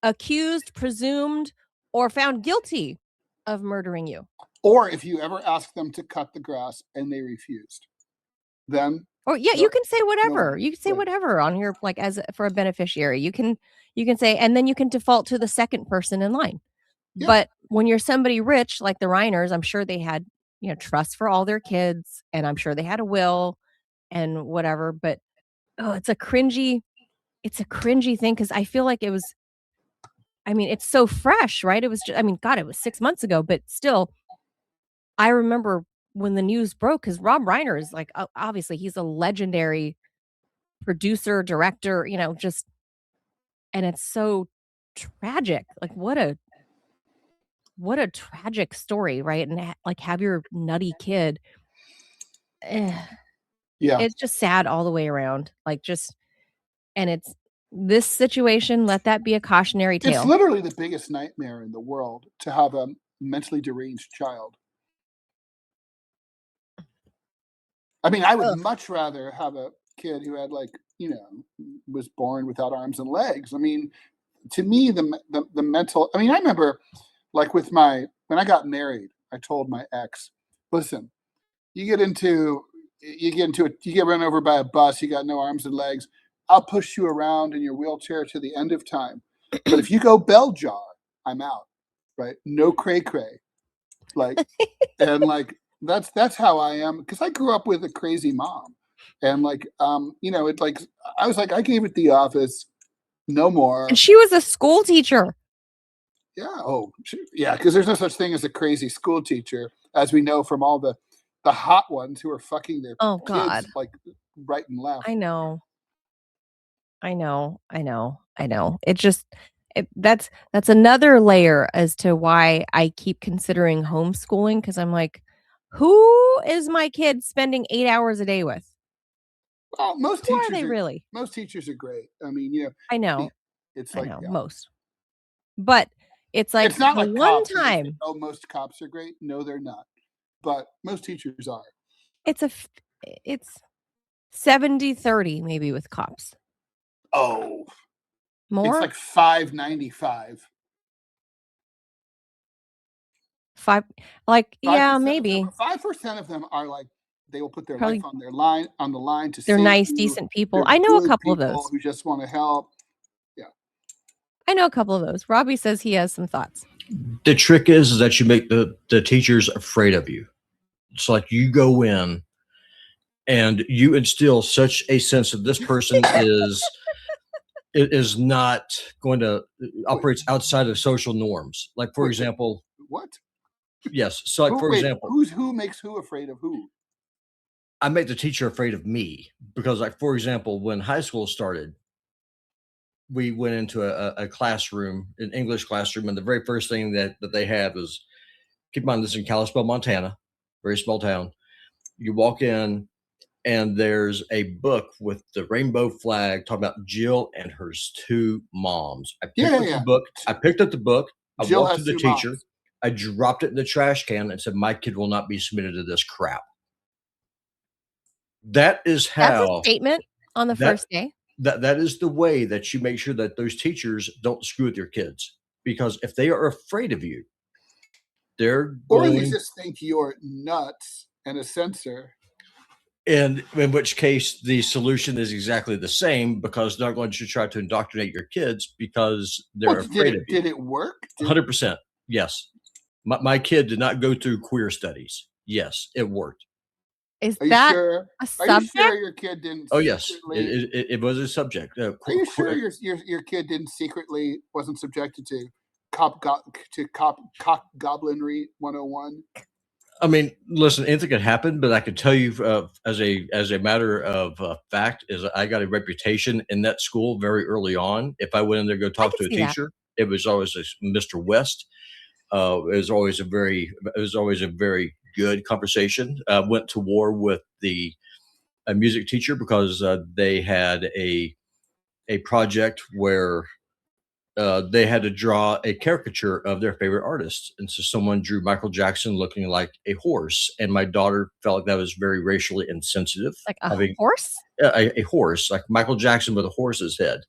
Speaker 1: accused, presumed, or found guilty of murdering you.
Speaker 2: Or if you ever ask them to cut the grass and they refused, then
Speaker 1: Or yeah, you
Speaker 2: no,
Speaker 1: can say
Speaker 2: no
Speaker 1: whatever.
Speaker 2: money.
Speaker 1: You can say
Speaker 2: Right.
Speaker 1: whatever on your like as for a beneficiary. You can say, and then you can default to the second person in line.
Speaker 2: Yeah.
Speaker 1: But when you're somebody rich like the Reiners, I'm sure they had, trust for all their kids, and I'm sure they had a will and whatever. But oh, it's a cringy thing because I feel like it was. I mean, it's so fresh, right? It was. I mean, God, it was 6 months ago, but still, I remember when the news broke because Rob Reiner is like, obviously, he's a legendary producer, director, just And it's so tragic. Like, what a tragic story, right? And like, have your nutty kid.
Speaker 2: Yeah.
Speaker 1: It's just sad all the way around. Like, and it's this situation, let that be a cautionary
Speaker 2: It's
Speaker 1: tale.
Speaker 2: literally the biggest nightmare in the world to have a mentally deranged child. I mean, I would
Speaker 1: Ugh.
Speaker 2: much rather have a kid who had was born without arms and legs. I mean, to me, the mental. I mean, I remember like when I got married, I told my ex, "Listen, you get run over by a bus, you got no arms and legs. I'll push you around in your wheelchair to the end of time. But if you go bell jar, I'm out. Right? No cray cray. Like and like that's how I am because I grew up with a crazy mom. And it like I was like, I gave it the office, no more.
Speaker 1: And she was a school teacher.
Speaker 2: Yeah. Oh, yeah. Because there's no such thing as a crazy school teacher, as we know from all the hot ones who are fucking their
Speaker 1: Oh,
Speaker 2: kids
Speaker 1: God.
Speaker 2: like right and left.
Speaker 1: I know. That's another layer as to why I keep considering homeschooling, because I'm like, who is my kid spending 8 hours a day with?
Speaker 2: Well,
Speaker 1: Who are they really?
Speaker 2: most teachers are great. I mean,
Speaker 1: I know.
Speaker 2: it's
Speaker 1: I
Speaker 2: like
Speaker 1: know,
Speaker 2: yeah.
Speaker 1: most. But it's like
Speaker 2: It's not
Speaker 1: the
Speaker 2: like
Speaker 1: one
Speaker 2: cops. Where they say,
Speaker 1: time
Speaker 2: oh, most cops are great. No, they're not. But most teachers are.
Speaker 1: it's 70-30 maybe with cops.
Speaker 2: Oh, it's
Speaker 1: More?
Speaker 2: like 595.
Speaker 1: 5, like, yeah, maybe.
Speaker 2: 5% of them are like they will put their
Speaker 1: Probably
Speaker 2: life on the line to
Speaker 1: they're
Speaker 2: save
Speaker 1: nice,
Speaker 2: you.
Speaker 1: decent people.
Speaker 2: They're
Speaker 1: I know a
Speaker 2: good
Speaker 1: couple of
Speaker 2: people
Speaker 1: those.
Speaker 2: who just want to help. Yeah.
Speaker 1: I know a couple of those. Robbie says he has some thoughts.
Speaker 3: The trick is that you make the teachers afraid of you. It's like you go in and you instill such a sense that this person is not going to operates outside of social norms. Like for example,
Speaker 2: what?
Speaker 3: Yes. So like for example,
Speaker 2: who makes who afraid of who?
Speaker 3: I make the teacher afraid of me because like for example, when high school started, we went into a classroom, an English classroom, and the very first thing that they had was, keep in mind this is in Kalispell, Montana, very small town. You walk in and there's a book with the rainbow flag talking about Jill and her two moms. I picked up the book. I
Speaker 2: Jill
Speaker 3: walked to
Speaker 2: has
Speaker 3: the
Speaker 2: two
Speaker 3: teacher.
Speaker 2: moms.
Speaker 3: I dropped it in the trash can and said, "My kid will not be submitted to this crap." That is
Speaker 1: That's a
Speaker 3: how
Speaker 1: statement on the
Speaker 3: that
Speaker 1: first day.
Speaker 3: that is the way that you make sure that those teachers don't screw with your kids. Because if they are afraid of you, they're
Speaker 2: Or they
Speaker 3: going,
Speaker 2: just think you're nuts and a censor.
Speaker 3: and in which case the solution is exactly the same, because they're going to try to indoctrinate your kids because they're afraid of you.
Speaker 2: Did it work?
Speaker 3: 100%. Yes. My kid did not go through queer studies. Yes, it worked.
Speaker 1: Is
Speaker 2: Are you
Speaker 1: that
Speaker 2: sure?
Speaker 1: a
Speaker 2: Are you
Speaker 1: subject?
Speaker 2: sure your kid didn't
Speaker 3: Oh yes,
Speaker 2: secretly?
Speaker 3: it was a subject.
Speaker 2: Are you sure your kid didn't secretly wasn't subjected to cock goblinry 101?
Speaker 3: I mean, listen, anything could happen, but I can tell you as a matter of fact is I got a reputation in that school very early on. If I went in there to go
Speaker 1: I
Speaker 3: talk
Speaker 1: can
Speaker 3: to a
Speaker 1: see that.
Speaker 3: teacher, it was always a Mr. West. It was always a very good conversation. Went to war with a music teacher because they had a project where they had to draw a caricature of their favorite artist. And so someone drew Michael Jackson looking like a horse. And my daughter felt like that was very racially insensitive.
Speaker 1: Like a
Speaker 3: Having
Speaker 1: horse?
Speaker 3: a horse, like Michael Jackson with a horse's head.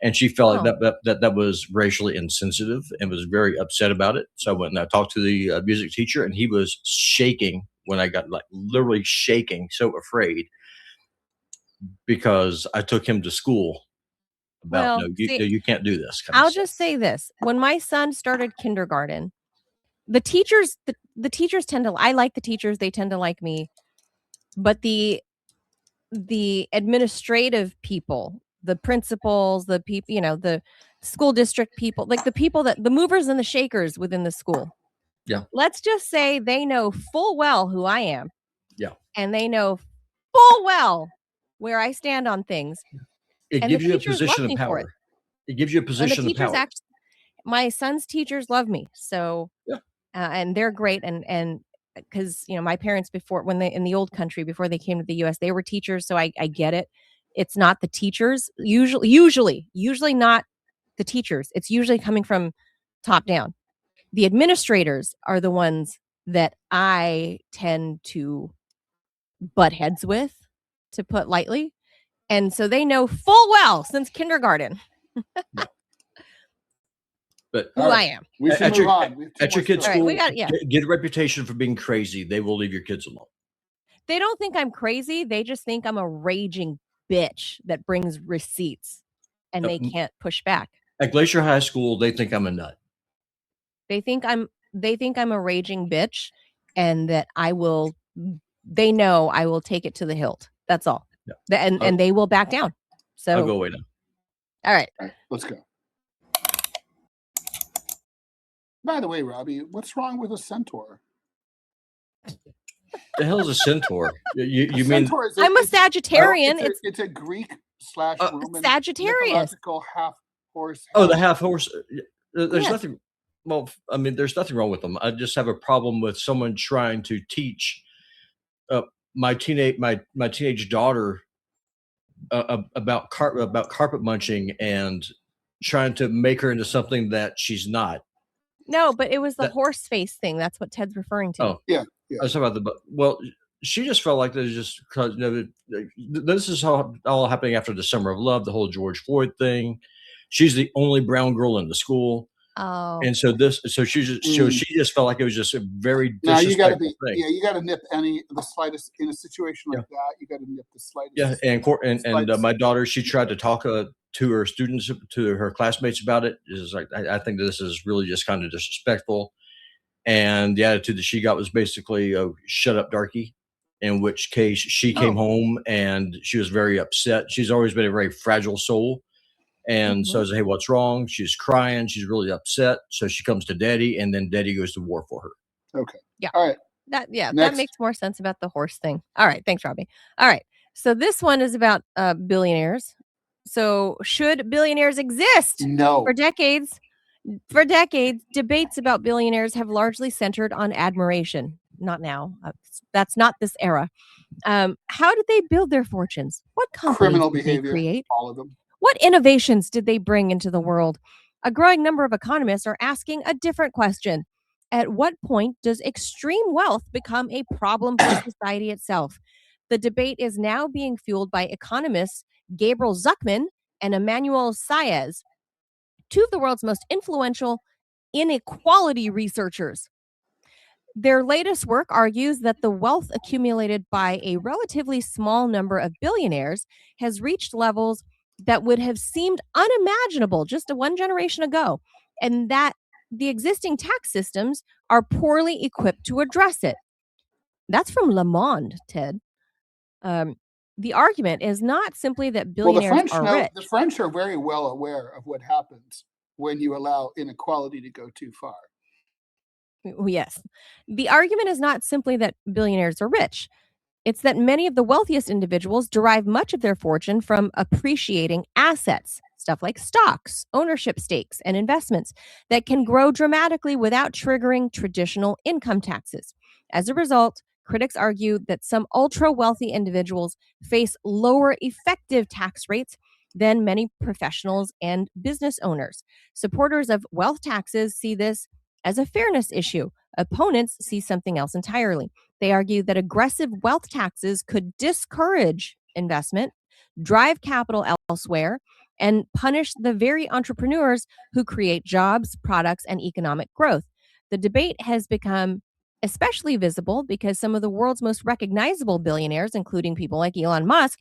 Speaker 3: And she felt like that was racially insensitive and was very upset about it. So I went and I talked to the music teacher, and he was shaking when I got, like, literally shaking, so afraid, because I took him to school about,
Speaker 1: Well,
Speaker 3: no,
Speaker 1: see,
Speaker 3: you can't do this kind of
Speaker 1: I'll
Speaker 3: stuff.
Speaker 1: just say this. When my son started kindergarten, the teachers tend to, I like the teachers, they tend to like me. But the administrative people, the principals, the people, the school district people, like the people the movers and the shakers within the school.
Speaker 3: Yeah.
Speaker 1: Let's just say they know full well who I am.
Speaker 3: Yeah.
Speaker 1: And they know full well where I stand on things.
Speaker 3: It
Speaker 1: And the
Speaker 3: gives you a
Speaker 1: teachers love
Speaker 3: position of
Speaker 1: me for it.
Speaker 3: power. It gives you a
Speaker 1: And the
Speaker 3: position of
Speaker 1: teachers
Speaker 3: power.
Speaker 1: my son's teachers love me. So,
Speaker 3: Yeah.
Speaker 1: and they're great. And because, my parents before, when they in the old country, before they came to the US, they were teachers. So I get it. It's not the teachers, usually not the teachers. It's usually coming from top down. The administrators are the ones that I tend to butt heads with, to put lightly. And so they know full well since kindergarten
Speaker 3: But
Speaker 1: who
Speaker 2: All
Speaker 1: I
Speaker 2: right.
Speaker 1: am.
Speaker 2: We should
Speaker 3: at
Speaker 2: move
Speaker 3: your
Speaker 2: on. We have two
Speaker 3: at your
Speaker 2: more
Speaker 3: kid's
Speaker 1: All
Speaker 2: stories.
Speaker 1: right, we
Speaker 3: school,
Speaker 1: got yeah.
Speaker 3: get a reputation for being crazy. They will leave your kids alone.
Speaker 1: They don't think I'm crazy. They just think I'm a raging bitch that brings receipts and they
Speaker 3: m-
Speaker 1: can't push back.
Speaker 3: At Glacier High School, they think I'm a nut.
Speaker 1: They think I'm a raging bitch and that they know I will take it to the hilt. That's all.
Speaker 3: Yeah.
Speaker 1: And they will back down.
Speaker 3: I'll
Speaker 1: So
Speaker 3: go away now.
Speaker 1: all right.
Speaker 2: All right, let's go. By the way, Robbie, what's wrong with a centaur?
Speaker 3: The hell is a centaur? You
Speaker 2: A
Speaker 3: mean
Speaker 2: centaur is
Speaker 1: I'm a Sagittarian.
Speaker 2: It's a Greek / Roman
Speaker 1: Sagittarius.
Speaker 2: mythological half horse.
Speaker 3: the half horse? There's
Speaker 1: Yes.
Speaker 3: nothing. Well, I mean, there's nothing wrong with them. I just have a problem with someone trying to teach my teenage daughter about carpet munching and trying to make her into something that she's not.
Speaker 1: No, but it was the
Speaker 3: That-
Speaker 1: horse face thing. That's what Ted's referring to.
Speaker 3: Oh,
Speaker 2: Yeah.
Speaker 3: I was talking about well, she just felt like there's just because this is all happening after the Summer of Love, the whole George Floyd thing. She's the only brown girl in the school.
Speaker 1: Oh.
Speaker 3: And so she just felt like it was just a very
Speaker 2: Now you got to
Speaker 3: disrespectful
Speaker 2: be
Speaker 3: thing.
Speaker 2: you got to nip the slightest in a situation like that. You got to nip the slightest.
Speaker 3: Yeah, and my daughter, she tried to talk to her students, to her classmates about it. Is like I think this is really just kind of disrespectful. And the attitude that she got was basically, "Shut up, darky." In which case, she came home and she was very upset. She's always been a very fragile soul. And so I said, "Hey, what's wrong?" She's crying. She's really upset. So she comes to Daddy, and then Daddy goes to war for her.
Speaker 2: Okay.
Speaker 1: Yeah.
Speaker 2: All right.
Speaker 1: That
Speaker 2: Next.
Speaker 1: makes more sense about the horse thing. All right, thanks, Robbie. All right, so this one is about billionaires. So should billionaires exist?
Speaker 2: No.
Speaker 1: For decades, debates about billionaires have largely centered on admiration. Not now. That's not this era. How did they build their fortunes? What companies
Speaker 2: Criminal
Speaker 1: did
Speaker 2: behavior.
Speaker 1: they create?
Speaker 2: All of them.
Speaker 1: What innovations did they bring into the world? A growing number of economists are asking a different question. At what point does extreme wealth become a problem for society itself? The debate is now being fueled by economists Gabriel Zuckman and Emmanuel Saez, two of the world's most influential inequality researchers. Their latest work argues that the wealth accumulated by a relatively small number of billionaires has reached levels that would have seemed unimaginable just one generation ago, and that the existing tax systems are poorly equipped to address it. That's from Le Monde, Ted. The argument is not simply that billionaires are rich.
Speaker 2: The French are very well aware of what happens when you allow inequality to go too far.
Speaker 1: Yes. The argument is not simply that billionaires are rich. It's that many of the wealthiest individuals derive much of their fortune from appreciating assets, stuff like stocks, ownership stakes, and investments that can grow dramatically without triggering traditional income taxes. As a result, critics argue that some ultra wealthy individuals face lower effective tax rates than many professionals and business owners. Supporters of wealth taxes see this as a fairness issue. Opponents see something else entirely. They argue that aggressive wealth taxes could discourage investment, drive capital elsewhere, and punish the very entrepreneurs who create jobs, products, and economic growth. The debate has become especially visible because some of the world's most recognizable billionaires, including people like Elon Musk,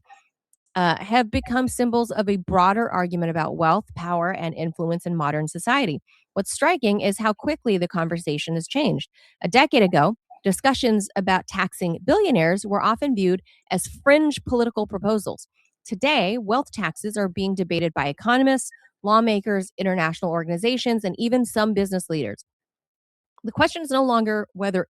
Speaker 1: have become symbols of a broader argument about wealth, power, and influence in modern society. What's striking is how quickly the conversation has changed. A decade ago, discussions about taxing billionaires were often viewed as fringe political proposals. Today, wealth taxes are being debated by economists, lawmakers, international organizations, and even some business leaders. The question is no longer whether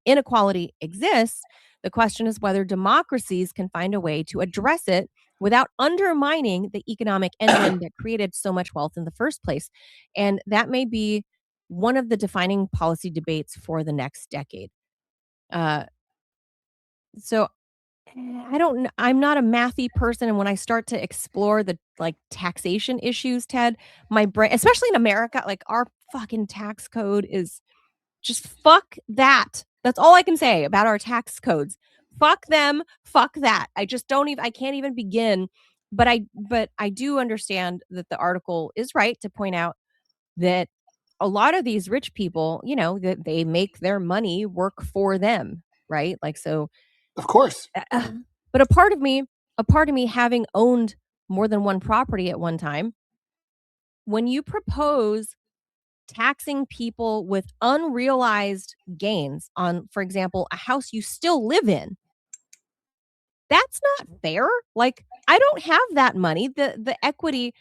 Speaker 1: inequality exists. The question is whether democracies can find a way to address it without undermining the economic engine that created so much wealth in the first place. And that may be one of the defining policy debates for the next decade. Uh, so I don't I'm not a mathy person, and when I start to explore the, like, taxation issues, Ted, my brain, especially in America, like, our fucking tax code is just fuck that. That's all I can say about our tax codes. Fuck them, fuck that. I just don't even I can't even begin, but I do understand that the article is right to point out that a lot of these rich people, that they make their money work for them, right? Like, so
Speaker 2: Of course.
Speaker 1: but a part of me having owned more than one property at one time, when you propose taxing people with unrealized gains on, for example, a house you still live in, that's not fair. Like, I don't have that money. The equity,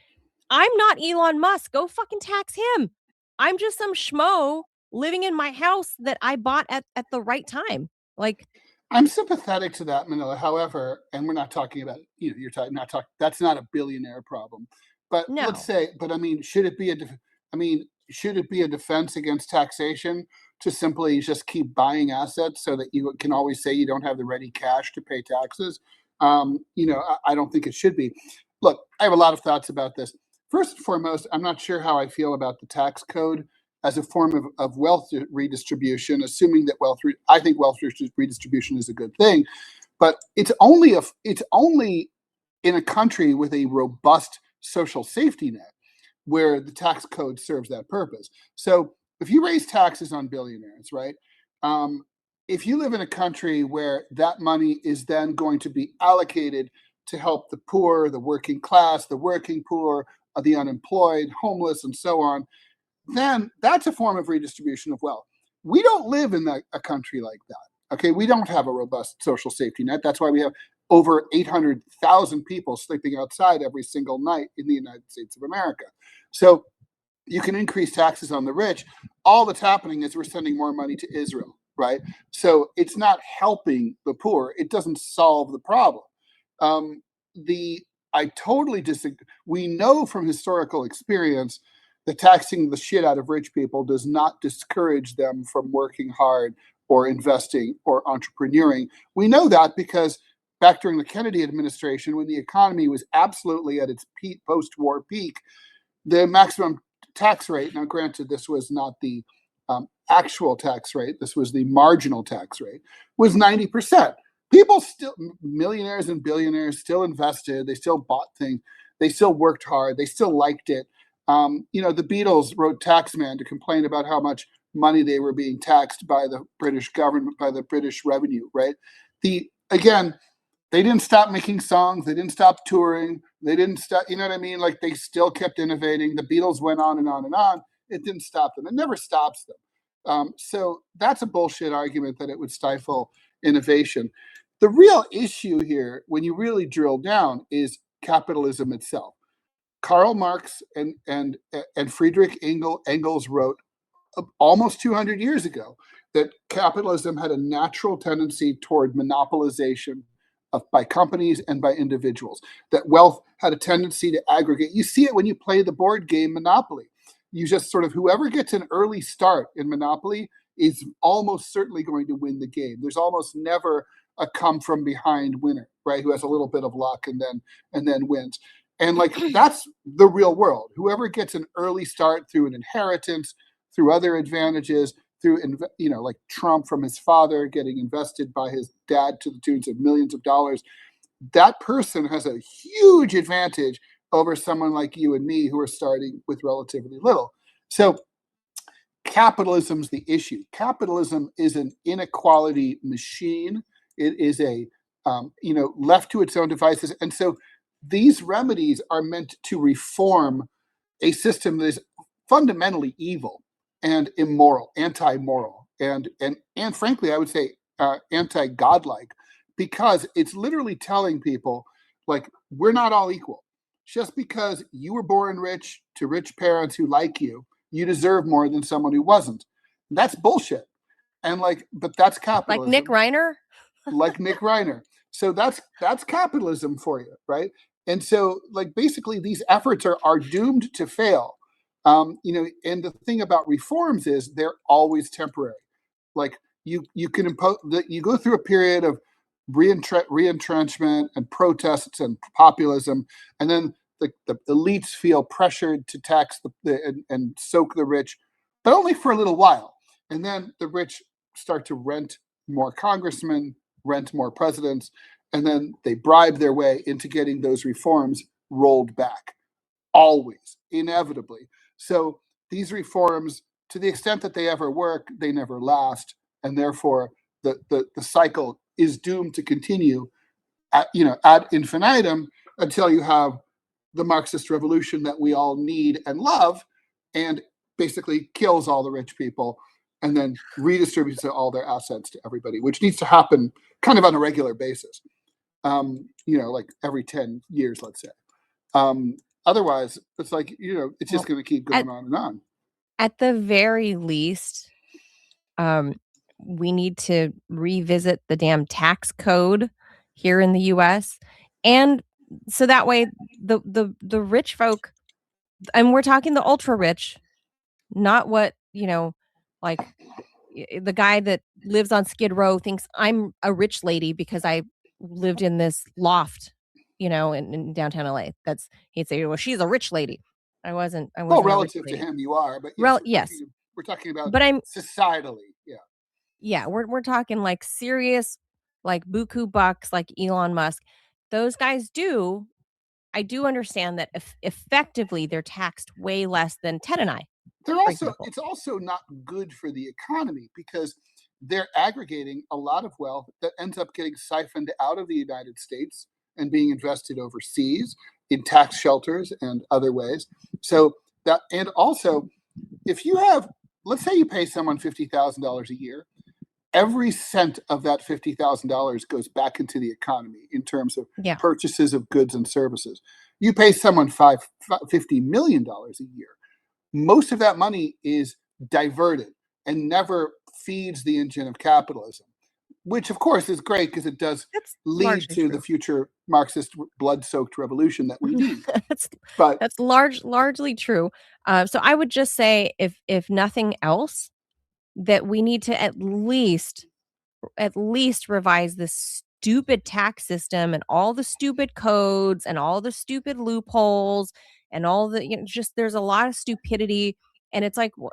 Speaker 1: I'm not Elon Musk. Go fucking tax him. I'm just some schmo living in my house that I bought at the right time. Like,
Speaker 2: I'm sympathetic to that, Manila. However, and we're not talking about, you're talking not talking. That's not a billionaire problem. But let's
Speaker 1: no.
Speaker 2: say, but I mean, should it be a defense against taxation to simply just keep buying assets so that you can always say you don't have the ready cash to pay taxes? I don't think it should be. Look, I have a lot of thoughts about this. First and foremost, I'm not sure how I feel about the tax code as a form of wealth redistribution, assuming that I think wealth redistribution is a good thing, but it's only in a country with a robust social safety net where the tax code serves that purpose. So if you raise taxes on billionaires, right? Um, if you live in a country where that money is then going to be allocated to help the poor, the working class, the working poor, the unemployed, homeless, and so on, then that's a form of redistribution of wealth. We don't live in a country like that. Okay, we don't have a robust social safety net. That's why we have over 800,000 people sleeping outside every single night in the United States of America. So you can increase taxes on the rich. All that's happening is we're sending more money to Israel, right? So it's not helping the poor. It doesn't solve the problem. Um, the I totally disagree. We know from historical experience that taxing the shit out of rich people does not discourage them from working hard or investing or entrepreneuring. We know that because back during the Kennedy administration, when the economy was absolutely at its peak, post-war peak, the maximum tax rate, now granted, this was not the actual tax rate, this was the marginal tax rate, was 90%. People still, millionaires and billionaires, still invested, they still bought things, they still worked hard, they still liked it. The Beatles wrote Taxman to complain about how much money they were being taxed by the British government, by the British revenue, right? Again, they didn't stop making songs. They didn't stop touring. They didn't stop, you know what I mean? Like, they still kept innovating. The Beatles went on and on and on. It didn't stop them. It never stops them. So that's a bullshit argument that it would stifle innovation. The real issue here, when you really drill down, is capitalism itself. Karl Marx and Friedrich Engels wrote almost 200 years ago that capitalism had a natural tendency toward monopolization by companies and by individuals, that wealth had a tendency to aggregate. You see it when you play the board game Monopoly. You just sort of, whoever gets an early start in Monopoly is almost certainly going to win the game. There's almost never a come from behind winner, right? Who has a little bit of luck and then wins. And like, that's the real world. Whoever gets an early start through an inheritance, through other advantages, through, like Trump from his father getting invested by his dad to the tunes of millions of dollars, that person has a huge advantage over someone like you and me who are starting with relatively little. So capitalism's the issue. Capitalism is an inequality machine. It is left to its own devices. And so these remedies are meant to reform a system that is fundamentally evil and immoral, anti-moral, and frankly, I would say anti-godlike, because it's literally telling people, like, we're not all equal. Just because you were born rich to rich parents who like you, you deserve more than someone who wasn't. That's bullshit. And but that's capitalism.
Speaker 1: Like Nick Reiner?
Speaker 2: Like Nick Reiner. So that's capitalism for you, right? And so, like, basically, these efforts are doomed to fail. And the thing about reforms is they're always temporary. Like, you can impose you go through a period of reentrenchment and protests and populism, and then the elites feel pressured to tax and soak the rich, but only for a little while. And then the rich start to rent more congressmen, rent more presidents, and then they bribe their way into getting those reforms rolled back, always, inevitably. So these reforms, to the extent that they ever work, they never last, and therefore the cycle is doomed to continue ad infinitum until you have the Marxist revolution that we all need and love, and basically kills all the rich people and then redistributes all their assets to everybody, which needs to happen kind of on a regular basis. Like every 10 years, let's say. Otherwise, it's like, it's just going to keep going on and on.
Speaker 1: At the very least, we need to revisit the damn tax code here in the US. And so that way the rich folk, and we're talking the ultra rich, not what, like the guy that lives on Skid Row thinks I'm a rich lady because I lived in this loft, in downtown LA. He'd say, well, she's a rich lady. I wasn't
Speaker 2: Well,
Speaker 1: a rich
Speaker 2: relative to
Speaker 1: lady.
Speaker 2: him, you are, but yes,
Speaker 1: Yes.
Speaker 2: we're talking about
Speaker 1: But I'm
Speaker 2: societally.
Speaker 1: Yeah, we're talking like serious, like buku bucks, like Elon Musk. Those guys I do understand that effectively they're taxed way less than Ted and I.
Speaker 2: It's also not good for the economy because they're aggregating a lot of wealth that ends up getting siphoned out of the United States and being invested overseas in tax shelters and other ways. So that, and also, if you have, let's say you pay someone $50,000 a year, every cent of that $50,000 goes back into the economy in terms of purchases of goods and services. You pay someone $50 million a year. Most of that money is diverted and never feeds the engine of capitalism, which of course is great because it does lead to the future Marxist blood-soaked revolution that we need.
Speaker 1: That's largely true. So I would just say, if nothing else, that we need to at least revise this stupid tax system and all the stupid codes and all the stupid loopholes and all the, just there's a lot of stupidity. And it's like, do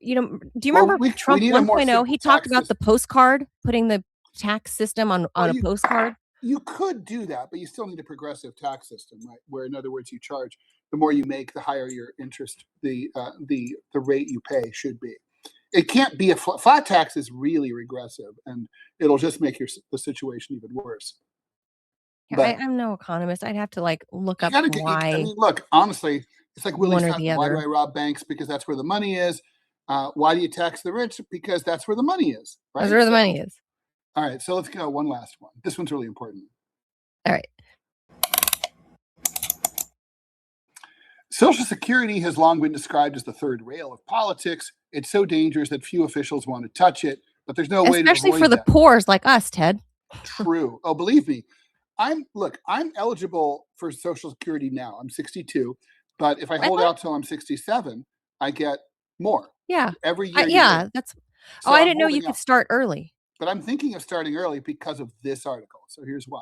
Speaker 1: you remember Trump 1.0? He talked about the postcard, putting the tax system on a postcard.
Speaker 2: You could do that, but you still need a progressive tax system, right? Where, in other words, you charge, the more you make, the higher your interest, the rate you pay should be. It can't be a flat tax is really regressive, and it'll just make the situation even worse.
Speaker 1: But I'm no economist. I'd have to look up why.
Speaker 2: Look, honestly, it's like Willie Sutton. Why do I rob banks? Because that's where the money is. Why do you tax the rich? Because that's where the money is. Right?
Speaker 1: That's where the money is.
Speaker 2: All right, so let's go one last one. This one's really important.
Speaker 1: All right.
Speaker 2: Social Security has long been described as the third rail of politics. It's so dangerous that few officials want to touch it, but there's no way to avoid that.
Speaker 1: Especially for the poors like us, Ted.
Speaker 2: True. Oh, believe me. I'm eligible for Social Security now. I'm 62, but if I hold out till I'm 67, I get more.
Speaker 1: Yeah.
Speaker 2: Every year.
Speaker 1: So I didn't know you could start early.
Speaker 2: But I'm thinking of starting early because of this article. So here's why.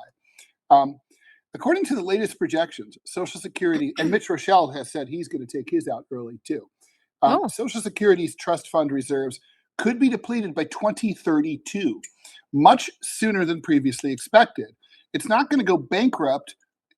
Speaker 2: According to the latest projections, Social Security, and Mitch Rochelle has said he's going to take his out early too. Social Security's trust fund reserves could be depleted by 2032, much sooner than previously expected. It's not going to go bankrupt,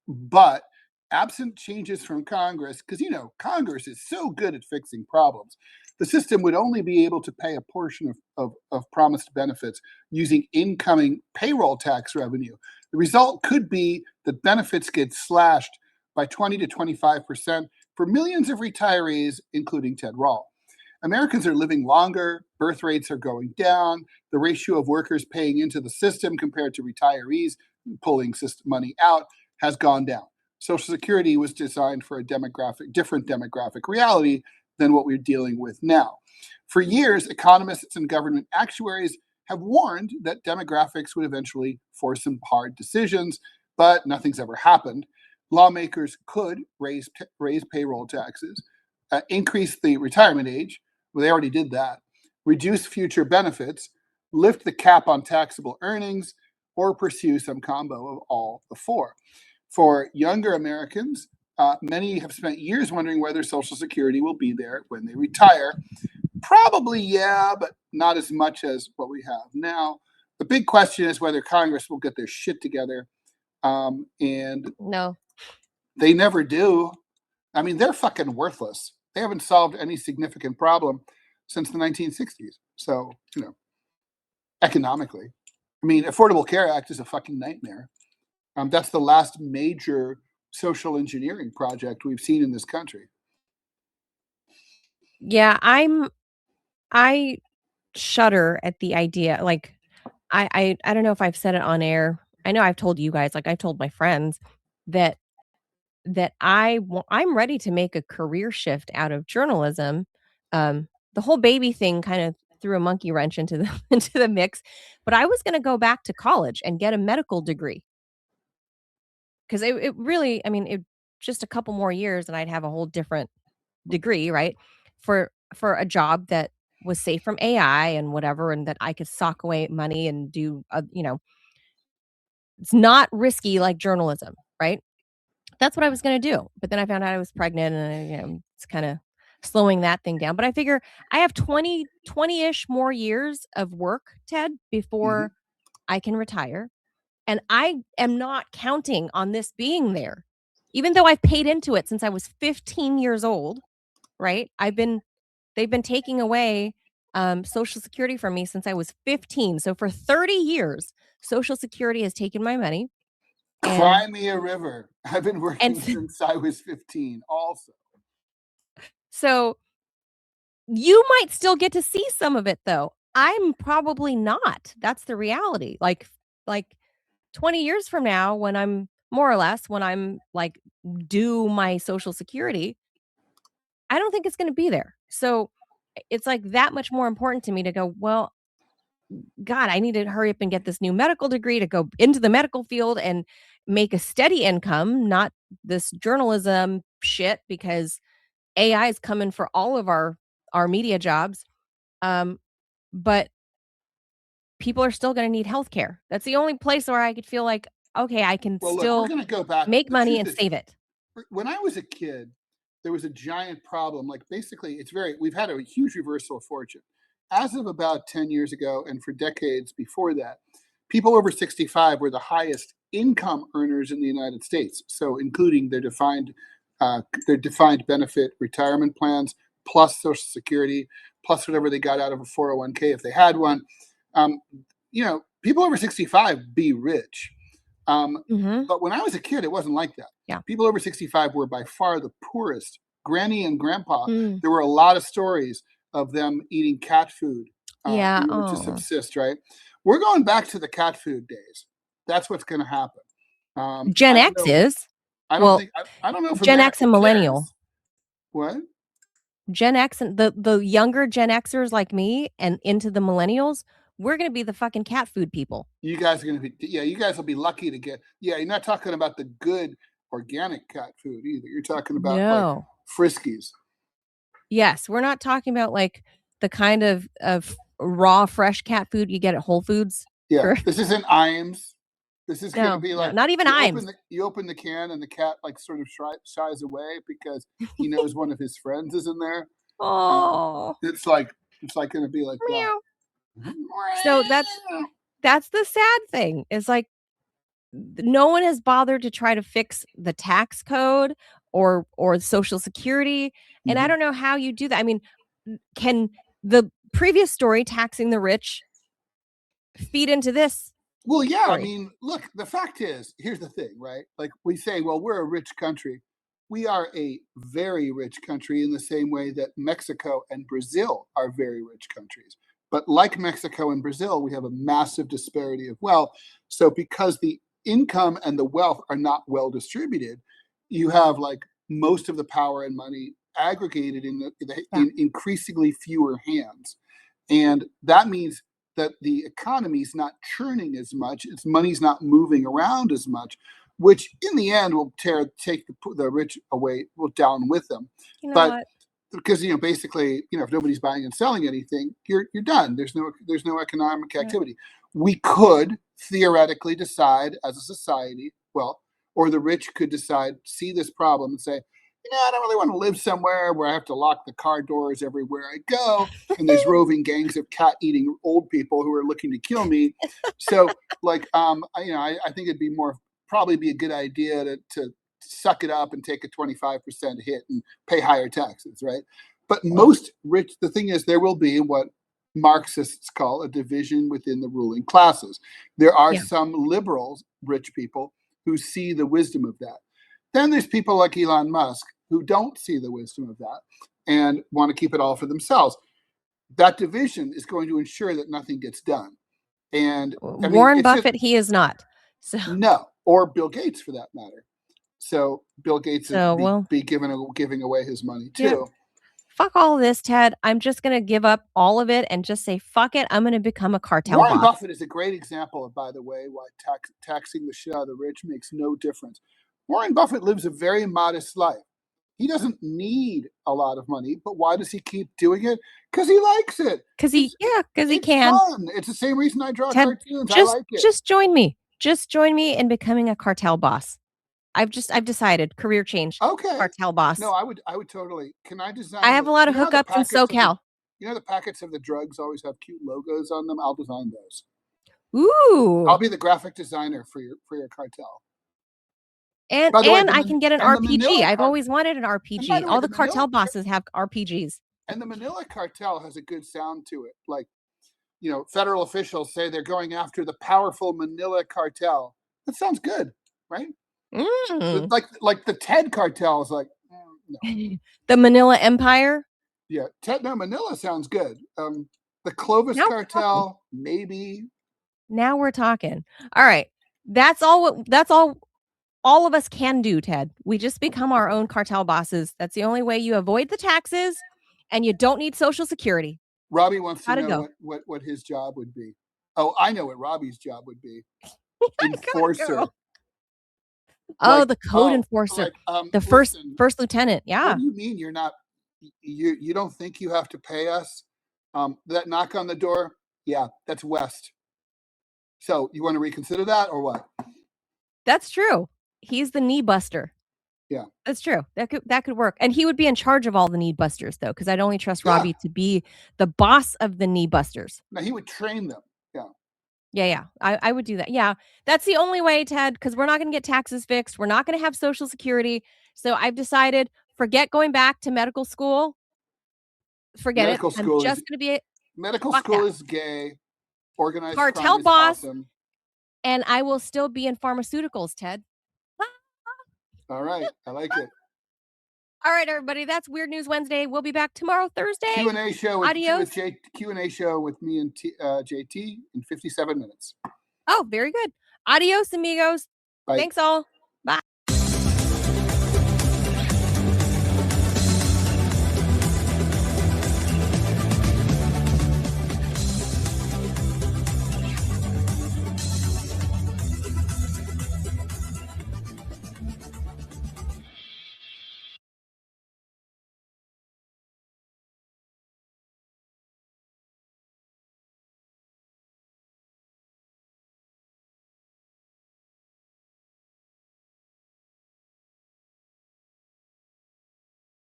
Speaker 2: but absent changes from Congress, because Congress is so good at fixing problems, the system would only be able to pay a portion of promised benefits using incoming payroll tax revenue. The result could be that benefits get slashed by 20 to 25% for millions of retirees, including Ted Rall. Americans are living longer, birth rates are going down, the ratio of workers paying into the system compared to retirees pulling system money out has gone down. Social Security was designed for a different demographic reality than what we're dealing with now. For years, economists and government actuaries have warned that demographics would eventually force some hard decisions, but nothing's ever happened. lawmakers could raise payroll taxes, increase the retirement age. Well, they already did that. Reduce future benefits, lift the cap on taxable earnings, or pursue some combo of all the four. For younger Americans, many have spent years wondering whether Social Security will be there when they retire. Probably, yeah, but not as much as what we have now. The big question is whether Congress will get their shit together. And
Speaker 1: No.
Speaker 2: they never do. I mean, they're fucking worthless. They haven't solved any significant problem since the 1960s. So, economically. I mean, Affordable Care Act is a fucking nightmare. That's the last major social engineering project we've seen in this country.
Speaker 1: Yeah, I shudder at the idea. Like, I don't know if I've said it on air. I know I've told you guys, like I've told my friends that I'm ready to make a career shift out of journalism. The whole baby thing kind of threw a monkey wrench into the into the mix, but I was going to go back to college and get a medical degree because it really, I mean, it just a couple more years and I'd have a whole different degree, right? For a job that was safe from AI and whatever, and that I could sock away money and do, it's not risky like journalism, right? That's what I was gonna do, but then I found out I was pregnant and it's kinda slowing that thing down, but I figure I have 20-ish more years of work, Ted,
Speaker 2: Mhm.
Speaker 1: before I can retire, and I am not counting on this being there. Even though I've paid into it since I was 15 years old, right? They've been taking away, Social Security from me since I was 15, so for 30 years, Social Security has taken my money, and
Speaker 2: Cry me a river. I've been
Speaker 1: and
Speaker 2: working since I was 15 also.
Speaker 1: so you might still get to see some of it though. I'm probably not. That's the reality. Like 20 years from now when I'm more or less when I'm like due my Social Security, I don't think it's going to be there. So it's like that much more important to me to go, well, God, I need to hurry up and get this new medical degree to go into the medical field and make a steady income, not this journalism shit because AI is coming for all of our media jobs. Um, but people are still gonna need healthcare. That's the only place where I could feel like, okay, I can
Speaker 2: Well, look, we're
Speaker 1: still
Speaker 2: going to go back.
Speaker 1: make
Speaker 2: The
Speaker 1: money
Speaker 2: truth
Speaker 1: and
Speaker 2: is,
Speaker 1: save it.
Speaker 2: when I was a kid, there was a giant problem. Like, basically, we've had a huge reversal of fortune. As of about 10 years ago, and for decades before that, people over 65 were the highest income earners in the United States. So, including their defined benefit retirement plans, plus Social Security, plus whatever they got out of a 401k if they had one. Um, people over 65 be rich.
Speaker 1: Mhm.
Speaker 2: But when I was a kid, it wasn't like that.
Speaker 1: Yeah.
Speaker 2: People over 65 were by far the poorest. Granny and grandpa,
Speaker 1: Mm.
Speaker 2: there were a lot of stories of them eating cat food
Speaker 1: Yeah,
Speaker 2: in order to
Speaker 1: oh.
Speaker 2: subsist, right? We're going back to the cat food days. That's what's going to happen.
Speaker 1: Gen
Speaker 2: I don't
Speaker 1: X
Speaker 2: know.
Speaker 1: is.
Speaker 2: I don't
Speaker 1: Well,
Speaker 2: think. I don't know if
Speaker 1: Gen X
Speaker 2: America
Speaker 1: and millennial.
Speaker 2: cares. What?
Speaker 1: Gen X and the younger Gen Xers like me and into the millennials, we're gonna be the fucking cat food people.
Speaker 2: You guys are going to be. Yeah, you guys will be lucky to get. Yeah, you're not talking about the good organic cat food either. You're talking about like
Speaker 1: No.
Speaker 2: Friskies.
Speaker 1: Yes, we're not talking about, like, the kind of raw, fresh cat food you get at Whole Foods
Speaker 2: Yeah,
Speaker 1: for
Speaker 2: this isn't Iams. This is going to
Speaker 1: no,
Speaker 2: be
Speaker 1: no,
Speaker 2: like
Speaker 1: not even Iams.
Speaker 2: you open the can and the cat like sort of shies away because he knows one of his friends is in there.
Speaker 1: Oh,
Speaker 2: It's like going to be like that.
Speaker 1: meow. So that's the sad thing, is, like, no one has bothered to try to fix the tax code or Social Security, and I
Speaker 2: Mhm.
Speaker 1: don't know how you do that. I mean, can the previous story taxing the rich feed into this
Speaker 2: Well, yeah. I
Speaker 1: story?
Speaker 2: mean, look. The fact is, here's the thing, right? Like we say, well, we're a rich country. We are a very rich country in the same way that Mexico and Brazil are very rich countries. But like Mexico and Brazil, we have a massive disparity of wealth. So because the income and the wealth are not well distributed, you have like most of the power and money aggregated
Speaker 1: Yeah.
Speaker 2: in increasingly fewer hands. And that means that the economy is not churning as much, its money's not moving around as much. which in the end will take the rich away, will down with them.
Speaker 1: You know
Speaker 2: But
Speaker 1: what?
Speaker 2: because basically, if nobody's buying and selling anything, you're done. There's no economic activity. We could theoretically decide as a society, or the rich could decide, see this problem and say, I don't really want to live somewhere where I have to lock the car doors everywhere I go, and there's roving gangs of cat-eating old people who are looking to kill me. So, I think it'd probably be a good idea to suck it up and take a 25% hit and pay higher taxes, right? But most rich, the thing is, there will be what Marxists call a division within the ruling classes. There are some liberals, rich people, who see the wisdom of that. Then there's people like Elon Musk who don't see the wisdom of that and want to keep it all for themselves. That division is going to ensure that nothing gets done. And
Speaker 1: Warren Buffett, he is not. So
Speaker 2: no, or Bill Gates for that matter. So Bill Gates be giving away his money too.
Speaker 1: Yeah. Fuck all of this, Ted. I'm just going to give up all of it and just say, fuck it. I'm going to become a cartel
Speaker 2: Warren
Speaker 1: boss.
Speaker 2: Buffett is a great example of, by the way, why taxing the shit out of the rich makes no difference. Warren Buffett lives a very modest life. He doesn't need a lot of money, but why does he keep doing it? Because he likes it.
Speaker 1: Because he can.
Speaker 2: Fun. It's the same reason I draw
Speaker 1: Ted,
Speaker 2: cartoons. I like it.
Speaker 1: Just join me. Just join me in becoming a cartel boss. I've decided, career change.
Speaker 2: Okay.
Speaker 1: Cartel boss.
Speaker 2: No, I would totally. Can I design?
Speaker 1: I have a lot of hookups in SoCal.
Speaker 2: The packets of the drugs always have cute logos on them. I'll design those.
Speaker 1: Ooh.
Speaker 2: I'll be the graphic designer for your cartel.
Speaker 1: And I can get an RPG. I've always wanted an RPG. All the cartel bosses have RPGs.
Speaker 2: And the Manila cartel has a good sound to it. Like, federal officials say they're going after the powerful Manila cartel. That sounds good, right? Like the Ted cartel is like, no.
Speaker 1: The Manila Empire?
Speaker 2: Yeah, Manila sounds good. The Clovis cartel, maybe.
Speaker 1: Now we're talking. All right. That's all of us can do, Ted. We just become our own cartel bosses. That's the only way you avoid the taxes and you don't need Social Security.
Speaker 2: Robbie wants to know what his job would be. Oh, I know what Robbie's job would be. Enforcer.
Speaker 1: Oh, the code enforcer. The first lieutenant. Yeah.
Speaker 2: What do you mean you're not? You don't think you have to pay us? That knock on the door? Yeah, that's West. So you want to reconsider that or what?
Speaker 1: That's true. He's the knee buster.
Speaker 2: Yeah,
Speaker 1: that's true. That could work. And he would be in charge of all the knee busters, though, because I'd only trust Robbie to be the boss of the knee busters.
Speaker 2: Now he would train them.
Speaker 1: Yeah. I would do that. Yeah, that's the only way, Ted, because we're not going to get taxes fixed. We're not going to have Social Security. So I've decided, forget going back to medical school. Forget it. I'm just going to be
Speaker 2: medical school is gay. Organized
Speaker 1: cartel
Speaker 2: crime is
Speaker 1: boss.
Speaker 2: Awesome.
Speaker 1: And I will still be in pharmaceuticals, Ted.
Speaker 2: All right. I like it.
Speaker 1: All right, everybody. That's Weird News Wednesday. We'll be back tomorrow, Thursday.
Speaker 2: Q&A show.
Speaker 1: Adios.
Speaker 2: Q&A show with me and JT in 57 minutes.
Speaker 1: Oh, very good. Adios, amigos.
Speaker 2: Bye.
Speaker 1: Thanks all. Bye.